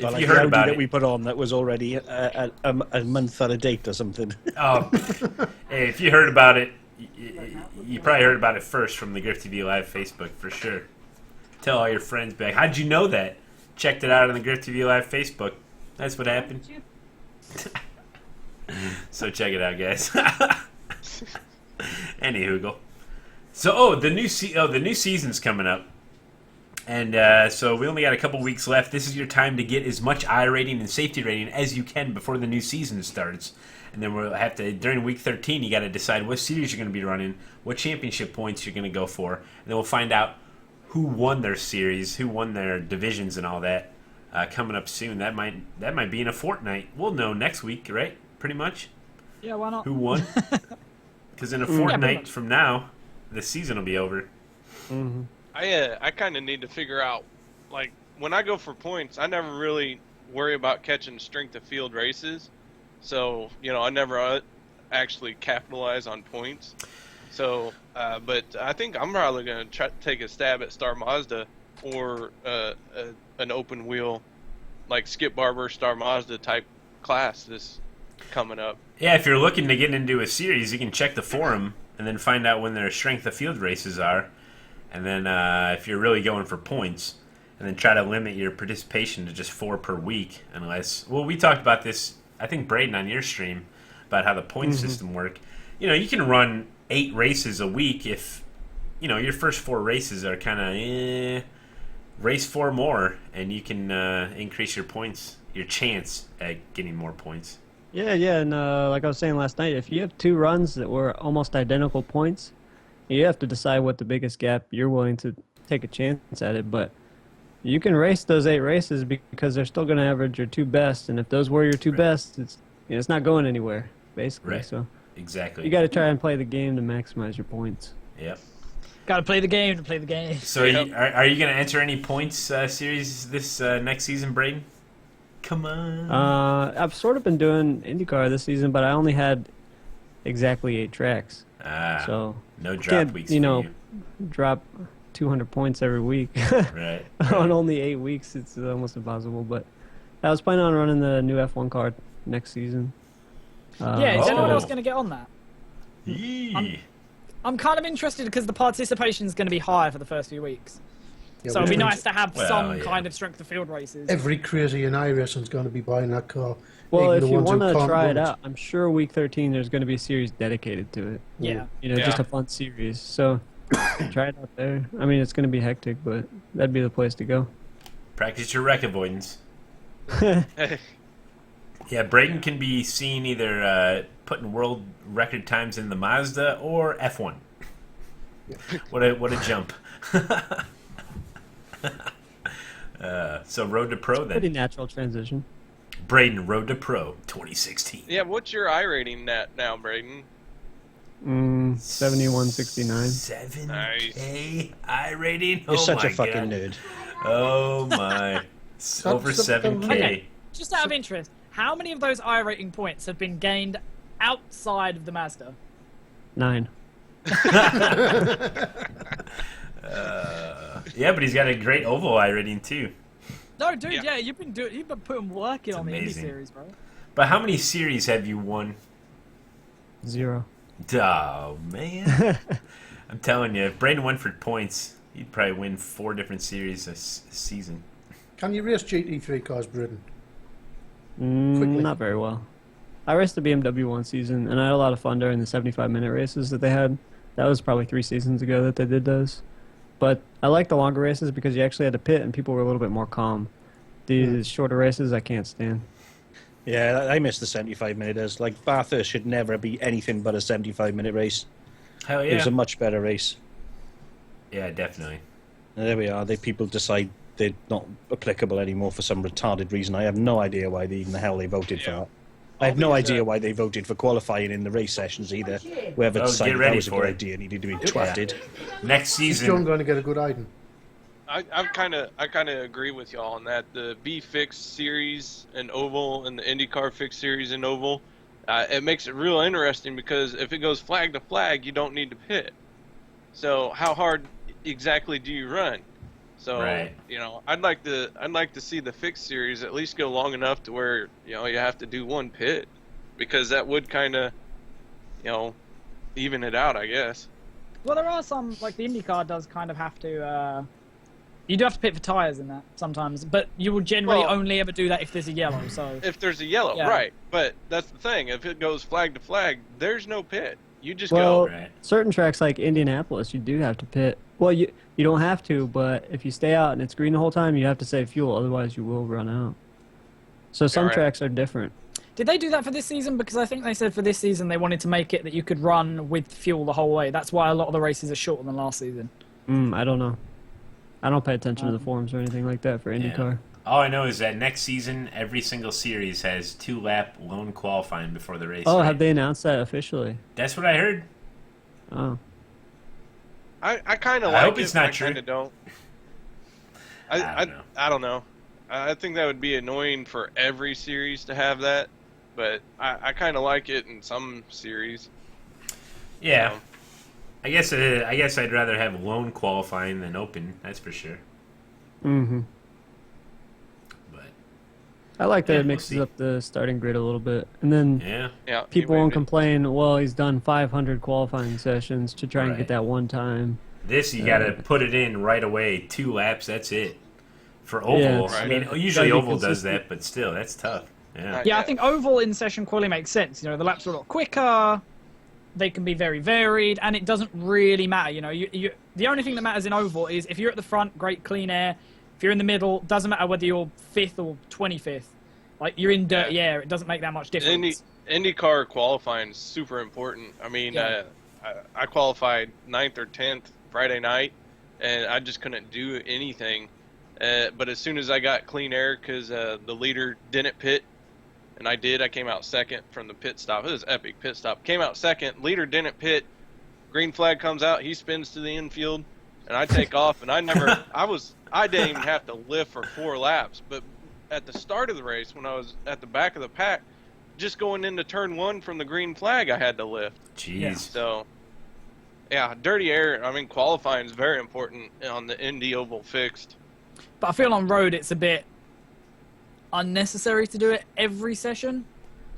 Well, If like you the heard Audi about that it... we put on that was already a month out of date or something. Oh, hey, if you heard about it, you probably heard about it first from the GripTV Live Facebook for sure. Tell all your friends back. How'd you know that? Checked it out on the GripTV Live Facebook. That's what happened. So check it out, guys. Anywho, so the new season's coming up. And so we only got a couple weeks left. This is your time to get as much I rating and safety rating as you can before the new season starts. And then we'll have to, during week 13, you got to decide what series you're going to be running, what championship points you're going to go for. And then we'll find out who won their series, who won their divisions and all that coming up soon. That might be in a fortnight. We'll know next week, right? Pretty much. Yeah, why not? Who won? Because in a pretty fortnight much. from now, the season will be over. I kind of need to figure out, like, when I go for points, I never really worry about catching strength of field races. So, I never actually capitalize on points. So, but I think I'm probably going to take a stab at Star Mazda or an open wheel, like Skip Barber, Star Mazda type class this coming up. Yeah, if you're looking to get into a series, you can check the forum and then find out when their strength of field races are. And then if you're really going for points, and then try to limit your participation to just 4 per week. Unless, well, we talked about this, I think, Braden, on your stream, about how the point system work. You can run 8 races a week if, your first 4 races are kind of, race 4 more, and you can increase your points, your chance at getting more points. Yeah, and like I was saying last night, if you have 2 runs that were almost identical points, you have to decide what the biggest gap you're willing to take a chance at it. But you can race those 8 races because they're still going to average your 2 best, and if those were your 2 best, it's not going anywhere, basically. Right. So Exactly. you got to try and play the game to maximize your points. Yep. Got to play the game to play the game. So are you going to enter any points series this next season, Braden? Come on. I've sort of been doing IndyCar this season, but I only had exactly 8 tracks. So no drop can't, weeks for you. drop 200 points every week. Right. On only 8 weeks, it's almost impossible. But I was planning on running the new F1 car next season. Yeah, is anyone else going to get on that? Yee. I'm kind of interested because the participation is going to be high for the first few weeks. Yeah, So it'd be nice to have some yeah. kind of strength of field races. Every crazy in iRacing's going to be buying that car. Well, even if the you ones who want to can't try run it out, I'm sure week 13 there's going to be a series dedicated to it. Yeah. Just a fun series. So try it out there. I mean, it's going to be hectic, but that'd be the place to go. Practice your wreck avoidance. Yeah, Braden can be seen either putting world record times in the Mazda or F1. What a jump. So Road to Pro Pretty then. natural transition. Braden, Road to Pro 2016. Yeah, what's your iRating now, Braden? 7169. 7K I rating. You're Oh such my a fucking God. nerd. Oh my. Over 7K. Okay, just out of interest, how many of those iRating points have been gained outside of the Mazda? 9. Yeah, but he's got a great oval I rating too. No, dude, yeah, you've been putting work in It's on the Indy amazing. series, bro. But how many series have you won? 0. Oh man. I'm telling you, if Braden went for points, he'd probably win 4 different series a season. Can you race GT3 cars, Britain? Quickly. Not very well. I raced the BMW one season, and I had a lot of fun during the 75-minute races that they had. That was probably 3 seasons ago that they did those. But I like the longer races because you actually had to pit and people were a little bit more calm. These shorter races, I can't stand. Yeah, I miss the 75-minuters. Like, Bathurst should never be anything but a 75-minute race. Hell It was yeah. a much better race. Yeah, definitely. And there we are. People decide they're not applicable anymore for some retarded reason. I have no idea why the hell they voted for that. I have no idea why they voted for qualifying in the race sessions either. Whoever Oh, decided get that ready was a for good it. idea needed to be twatted. Next Is John season. going to get a good item? I kind of agree with y'all on that. The B fixed series and oval and the IndyCar fixed series and oval, it makes it real interesting because if it goes flag to flag, you don't need to pit. So how hard exactly do you run? So Right. I'd like to see the fixed series at least go long enough to where you have to do one pit, because that would kind of even it out, I guess. Well, there are some, like the IndyCar does kind of have to, you do have to pit for tyres in that sometimes, but you will generally Well- only ever do that if there's a yellow, so... If there's a yellow, Yeah. right? But that's the thing. If it goes flag to flag, there's no pit. You just Well, go. Right. certain tracks like Indianapolis, you do have to pit. Well, you don't have to, but if you stay out and it's green the whole time, you have to save fuel, otherwise you will run out. So some Alright. tracks are different. Did they do that for this season? Because I think they said for this season they wanted to make it that you could run with fuel the whole way. That's why a lot of the races are shorter than last season. I don't know. I don't pay attention to the forums or anything like that for IndyCar. All I know is that next season, every single series has 2-lap lone qualifying before the race. Oh, right? have they announced that officially? That's what I heard. Oh. I kind of I like hope it. it's not I kind true. of don't. I don't know. I think that would be annoying for every series to have that, but I kind of like it in some series. Yeah. So, I guess I'd rather have lone qualifying than open. That's for sure. Mm-hmm. But I like that Yeah, it we'll mixes see. up the starting grid a little bit, and then yeah, people won't maybe. complain. Well, he's done 500 qualifying sessions to try and Right. get that one time. this you got to put it in right away. 2 laps. That's it. For oval, Yeah, it's- I mean, Gotta usually be oval does consistent. that, but still, that's tough. Yeah. Right. Yeah, I think oval in session quali makes sense. You know, the laps are a lot quicker. They can be very varied, and it doesn't really matter. You know, the only thing that matters in oval is if you're at the front, great clean air. If you're in the middle, doesn't matter whether you're 5th or 25th. Like, you're in dirty air. It doesn't make that much difference. IndyCar qualifying is super important. I mean, Yeah. I qualified 9th or 10th Friday night, and I just couldn't do anything. But as soon as I got clean air, because the leader didn't pit, and I did, I came out second from the pit stop. It was an epic pit stop. Came out second, leader didn't pit, green flag comes out, he spins to the infield, and I take off, and I didn't even have to lift for 4 laps. But at the start of the race, when I was at the back of the pack, just going into turn 1 from the green flag, I had to lift. Jeez. So, yeah, dirty air, I mean, qualifying is very important on the Indy Oval fixed. But I feel on road it's a bit unnecessary to do it every session,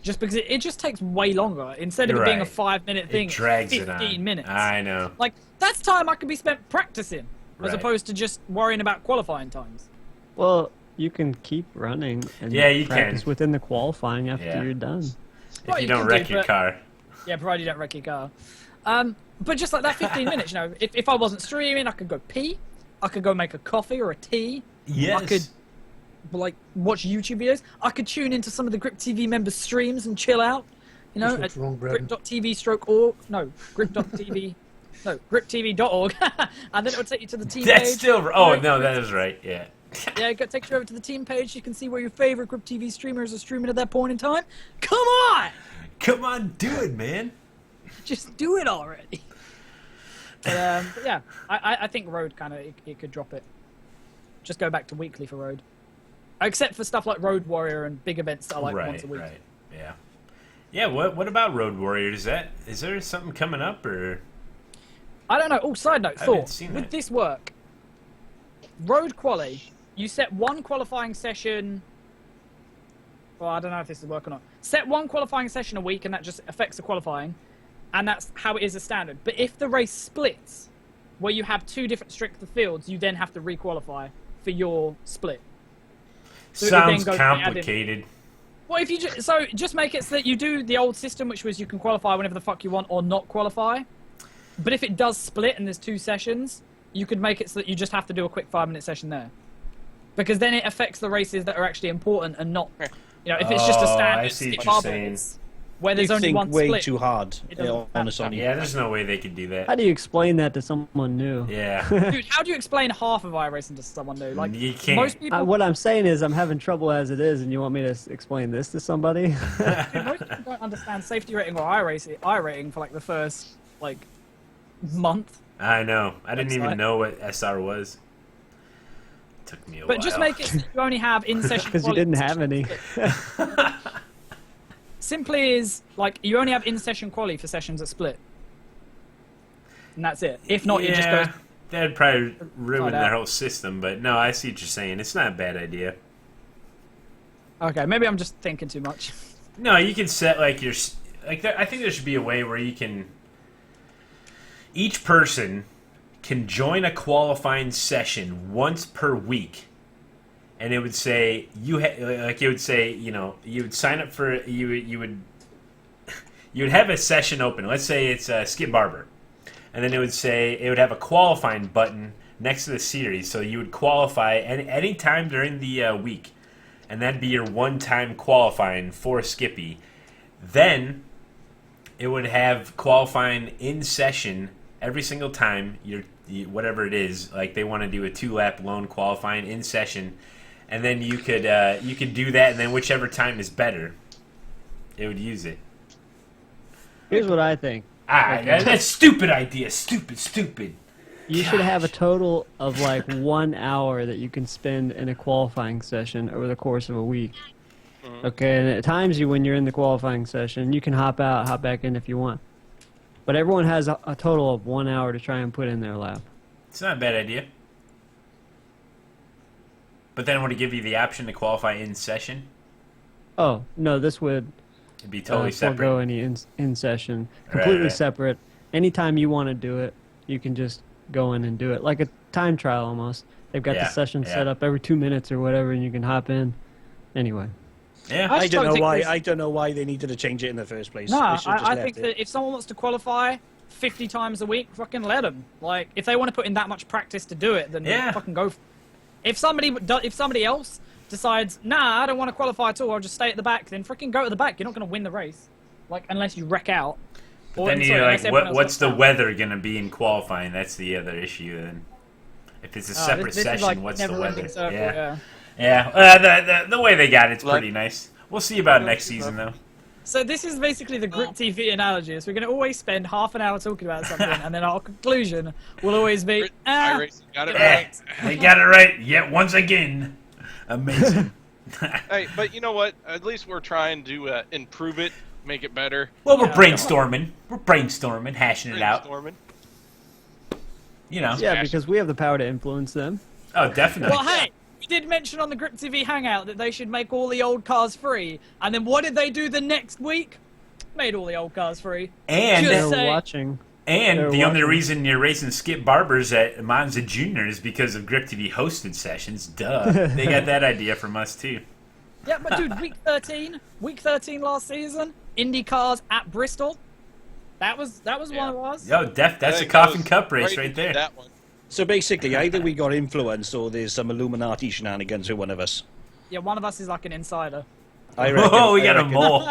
just because it just takes way longer. Instead of You're it being a right. 5-minute thing, It drags it's it on. 15 minutes. I know. Like, that's time I could be spent practicing, as Right. opposed to just worrying about qualifying times. Well, you can keep running and Yeah, you practice can. within the qualifying after Yeah. you're done. If Well, you you don't can wreck do, your but- car. Yeah, provided you don't wreck your car. But just like that 15 minutes, you know, if I wasn't streaming, I could go pee, I could go make a coffee or a tea, Yes. I could like watch YouTube videos, I could tune into some of the GripTV members' streams and chill out, you know, That's what's at wrong, Brendan. grip.tv/org, no, grip.tv, no, griptv.org, and then it would take you to the team That's page. still. Oh Right, no, that is right. Yeah. Yeah, it takes you over to the team page. You can see where your favorite GripTV streamers are streaming at that point in time. Come on! Come on, do it, man. Just do it already. But yeah, I think road kind of it could drop it. Just go back to weekly for road, except for stuff like Road Warrior and big events that are like once a week. Right. Yeah. Yeah. What about Road Warriors? Is there something coming up or? I don't know. Oh, side note, I haven't thought seen would that. this work? Road quali, you set one qualifying session. Well, I don't know if this will work or not. Set one qualifying session a week, and that just affects the qualifying, and that's how it is as standard. But if the race splits, where you have 2 different strength of fields, you then have to requalify for your split. So it then Sounds goes added- complicated. Well, if you just make it so that you do the old system, which was you can qualify whenever the fuck you want or not qualify. But if it does split and there's 2 sessions, you could make it so that you just have to do a quick 5-minute session there, because then it affects the races that are actually important and not, you know, if it's just a Oh, I standard see what skip you're hard saying. race where there's You only think one way split. too hard It doesn't on a matter. Sony. Yeah, there's no way they could do How that. do you explain that to someone new? Yeah. Dude, how do you explain half of iRacing to someone new? Like, You can't. most people, What I'm saying is I'm having trouble as it is, and you want me to explain this to somebody? dude, most people don't understand safety rating or iRating for like the first like month. I know. I didn't even Website. know what SR was. Took me a while. But just make it so you only have in-session Because you didn't have any. Simply is like you only have in-session quali for sessions at split, and that's it. If not, it just goes. That'd probably ruin Find their out. whole system. But no, I see what you're saying. It's not a bad idea. Okay, maybe I'm just thinking too much. No, you can set like your like. I think there should be a way where you can. Each person can join a qualifying session once per week, and it would say like it would say you would sign up for you would have a session open. Let's say it's Skip Barber, and then it would have a qualifying button next to the series, so you would qualify any time during the week, and that'd be your one-time qualifying for Skippy. Then it would have qualifying in session every single time whatever it is, like they want to do a 2-lap lone qualifying in session, and then you could do that, and then whichever time is better, it would use it. Here's what I think. That's stupid idea. Stupid. You should have a total of like 1 hour that you can spend in a qualifying session over the course of a week. Okay, and it times you when you're in the qualifying session. You can hop out, hop back in if you want. But everyone has a total of 1 hour to try and put in their lap. It's not a bad idea. But then would it give you the option to qualify in session? Oh, no, this would It'd be totally forego separate. any in session. Completely right. separate. Anytime you want to do it, you can just go in and do it. Like a time trial almost. They've got the session set up every 2 minutes or whatever, and you can hop in. Anyway. Yeah. I don't know think why. this- I don't know why they needed to change it in the first place. No, They should've just I left think it. that if someone wants to qualify 50 times a week, fucking let them. Like, if they want to put in that much practice to do it, then fucking go. If somebody else decides, nah, I don't want to qualify at all, I'll just stay at the back, then freaking go to the back. You're not going to win the race, like unless you wreck out. Then you're like, what's the weather going to be in qualifying? That's the other issue. Then, if it's a separate this session, is like what's the never-ending weather? circle, Yeah. yeah. The way they got it's Like- pretty nice. We'll see about next season though. So this is basically the GripTV analogy. So we're going to always spend half an hour talking about something, and then our conclusion will always be, iRacing got it Yeah, right. they got it right yet once again. Amazing. Hey, but you know what? At least we're trying to improve it, make it better. Well, we're brainstorming. We're brainstorming, hashing it out. Brainstorming. You know. Yeah, because we have the power to influence them. Oh, definitely. well, hey, we did mention on the GripTV Hangout that they should make all the old cars free, and then what did they do the next week? Made all the old cars free. And Just They're say- watching. And They're the only watching. reason you're racing Skip Barbers at Monza Junior is because of GripTV hosted sessions. Duh. They got that idea from us too. Yeah, but dude, week 13 last season, Indy cars at Bristol. That was one of ours. Yo, that's I a think coffin that cup was race great right to do there. That one. So basically, either we got influenced or there's some Illuminati shenanigans with one of us. Yeah, one of us is like an insider. I reckon. Oh, we I got a reckon. mole.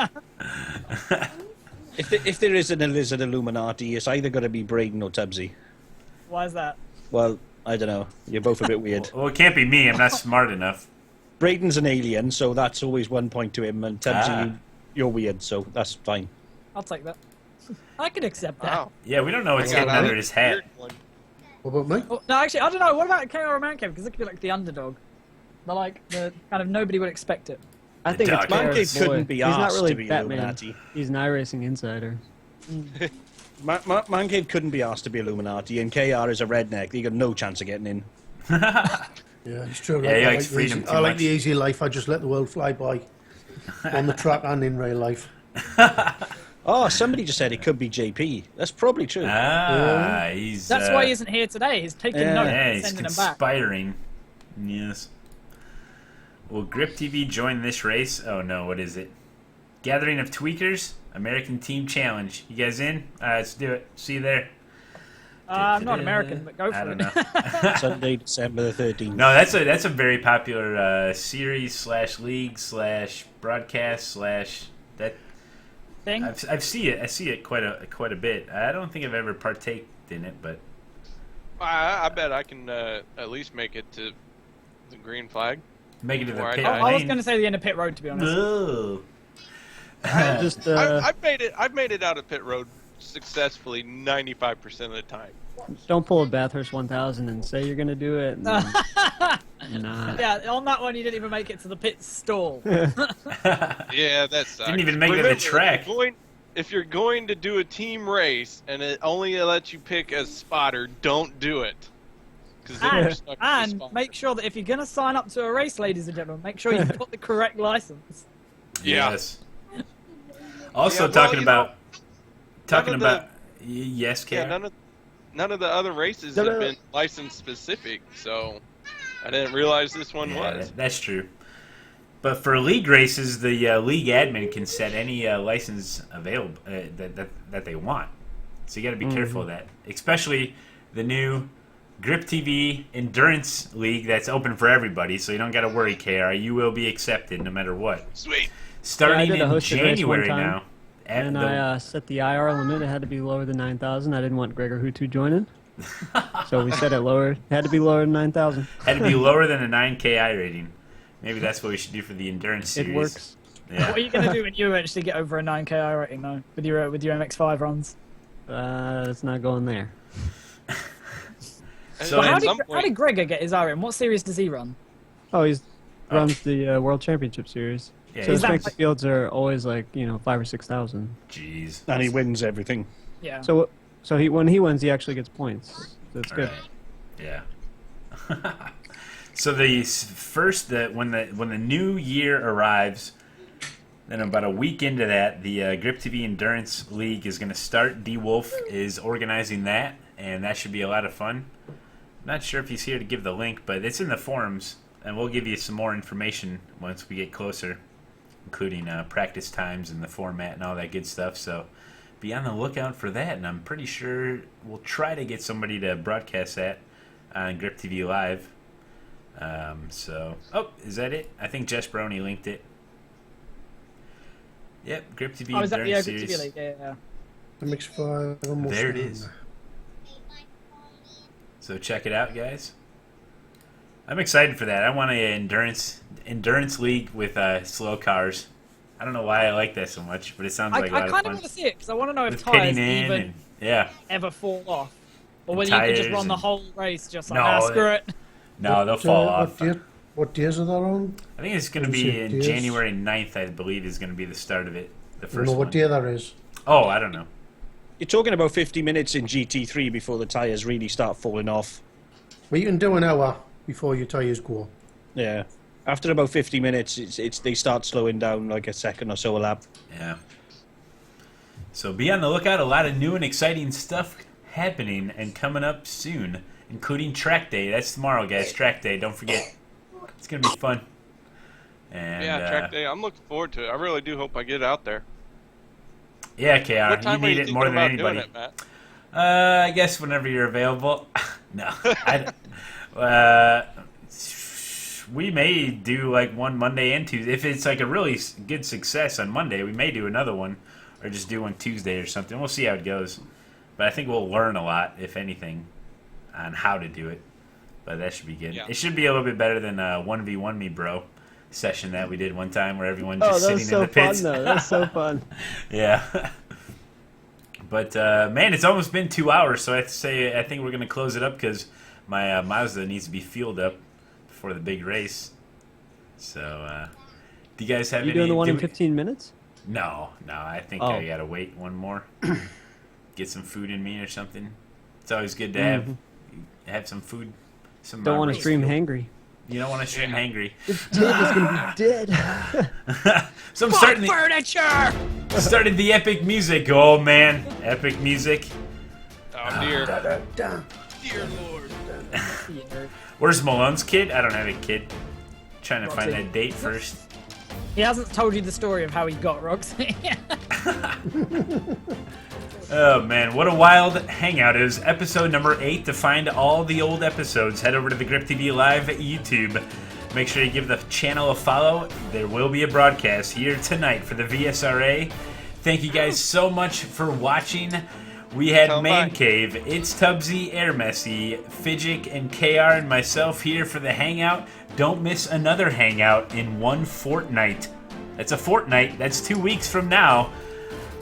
If there is an Illuminati, it's either going to be Braden or Tubbsy. Why is that? Well, I don't know. You're both a bit weird. Well, it can't be me. I'm not smart enough. Braden's an alien, so that's always 1 point to him, and Tubbsy, you're weird, so that's fine. I'll take that. I can accept that. Wow. Yeah, we don't know what's I got getting a under his hat. weird one. What about me? Oh, no, actually, I don't know. What about KR or Mancave? Because they could be like the underdog. They're like the kind of nobody would expect it. I think it's Dog. Garrett's Mancave couldn't boy. be He's not asked really to be Batman. Illuminati. He's an iRacing insider. Mancave couldn't be asked to be Illuminati, and KR is a redneck. He got no chance of getting in. Yeah, it's true. Yeah, he I likes the freedom easy- too I like much. the easy life. I just let the world fly by on the track and in real life. Oh, somebody just said it could be JP. That's probably true. Ah, he's. That's why he isn't here today. He's taking Yeah. notes Yeah, and he's sending them back. conspiring. Yes. Will GripTV join this race? Oh no, what is it? Gathering of Tweakers? American Team Challenge. You guys in? Let's do it. See you there. I'm not American, but go for I it. don't know. Sunday, December the 13th. No, that's a very popular series slash league slash broadcast slash that. Thing. I see it quite a bit. I don't think I've ever partaked in it, but I bet I can at least make it to the green flag. make it to the Right. pit Oh, I was lane. going to say the end of pit road, to be honest. Ugh. Just I've made it out of pit road successfully 95% of the time. don't pull a Bathurst 1000 and say you're gonna do it. And then not. Yeah, on that one, you didn't even make it to the pit stall. Yeah, that sucks. Didn't even make it to the track. If you're going to do a team race and it only lets you pick a spotter, don't do it. 'Cause then you're stuck with the And spotter. make sure that if you're going to sign up to a race, ladies and gentlemen, make sure you put the correct license. Yeah. Yes. Also Yeah, well, talking you know, about talking none of about yes, Yeah, Karen. none of the other races No, have no. been license specific, so I didn't realize this one Yeah, was. that's true. But for league races, the league admin can set any license available that they want. So you got to be careful of that, especially the new GripTV Endurance League that's open for everybody. So you don't got to worry, KR. You will be accepted no matter what. Sweet. Starting did a in hosted race one January time, now. And the- I set the IR limit. It had to be lower than 9,000. I didn't want Gregor Hutu joining. So we set it lower. It had to be lower than 9,000. had to be lower than a 9KI rating. Maybe that's what we should do for the endurance series. It works. Yeah. What are you going to do when you eventually get over a 9KI rating, though, with your MX-5 runs? It's not going there. So Well, at how some did point, Gregor get his iron? What series does he run? Oh, he runs the World Championship Series. Yeah, So his he's- fantasy fields are always like 5,000 or 6,000. jeez. And he wins everything. Yeah. So when he wins, he actually gets points. So it's good. Right. Yeah. So when the new year arrives, then about a week into that, the GripTV Endurance League is going to start. D Wolf is organizing that, and that should be a lot of fun. Not sure if he's here to give the link, but it's in the forums, and we'll give you some more information once we get closer, including practice times and the format and all that good stuff. So be on the lookout for that, and I'm pretty sure we'll try to get somebody to broadcast that on GripTV Live. Is that it? I think Jess Brony linked it. Yep, GripTV Oh, is that the Endurance GripTV Series. League? Yeah. MX5 almost There it done. is. So check it out, guys. I'm excited for that. I want an endurance league with slow cars. I don't know why I like that so much, but it sounds like a lot I of kind fun. of want to see it because I want to know if With tires pitting in even and, yeah. ever fall off, or And whether you can just tires run the and- whole race just like, No, screw it. No, they'll fall off. What days are they on? I think it's going to What do you be say, in days? January 9th, I believe, is going to be the start of it. The I don't first know one. what day that is. Oh, I don't know. You're talking about 50 minutes in GT3 before the tyres really start falling off. Well, you can do an hour before your tyres go. Yeah. After about 50 minutes, they start slowing down like a second or so a lap. Yeah. So be on the lookout. A lot of new and exciting stuff happening and coming up soon, including track day. That's tomorrow, guys. Track day. Don't forget. It's going to be fun. And, yeah, track day. I'm looking forward to it. I really do hope I get out there. Yeah, KR. What time You are need you it more thinking than about anybody. doing it, Matt? I guess whenever you're available. No. We may do like one Monday and Tuesday. If it's like a really good success on Monday, we may do another one or just do one Tuesday or something. We'll see how it goes. But I think we'll learn a lot, if anything, on how to do it. But that should be good. Yeah. It should be a little bit better than 1v1 me, bro session that we did one time where everyone just Oh, that sitting was so in the pits. fun though. That was so fun. Yeah. But, man, it's almost been 2 hours, so I think we're going to close it up because my Mazda needs to be fueled up before the big race. So, do you guys have You any... doing the one in do- 15 minutes? No, I think Oh. I got to wait one more. Get some food in me or something. It's always good to have some food. Some Don't want to race stream fuel. hangry. You don't want to stream hangry. Table's gonna be dead. So I'm starting the... Furniture! Started the epic music. Oh man, epic music. Oh dear. Damn. Dear Lord. Where's Malone's kid? I don't have a kid. Trying to find Roxy. that date first. He hasn't told you the story of how he got Roxy. Oh man, what a wild hangout. It was episode number 8. To find all the old episodes, head over to the GripTV Live YouTube. Make sure you give the channel a follow. There will be a broadcast here tonight for the VSRA. Thank you guys so much for watching. We had Come Man by. Cave, It's Tubbsy, Air Messy, Fidget, and KR and myself here for the hangout. Don't miss another hangout in one fortnight. That's a fortnight. That's 2 weeks from now.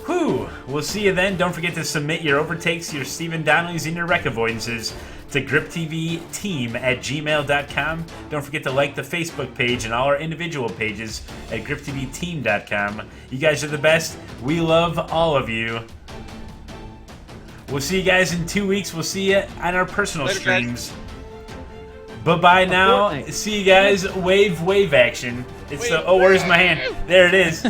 Whew. We'll see you then. Don't forget to submit your overtakes, your Stephen Donnellys, and your wreck avoidances to griptvteam@gmail.com. Don't forget to like the Facebook page and all our individual pages at griptvteam.com. You guys are the best. We love all of you. We'll see you guys in 2 weeks. We'll see you on our personal Later, guys. streams. Bye-bye now. Fortnite. See you guys. Wave action. It's the... Oh, where's my hand? There it is.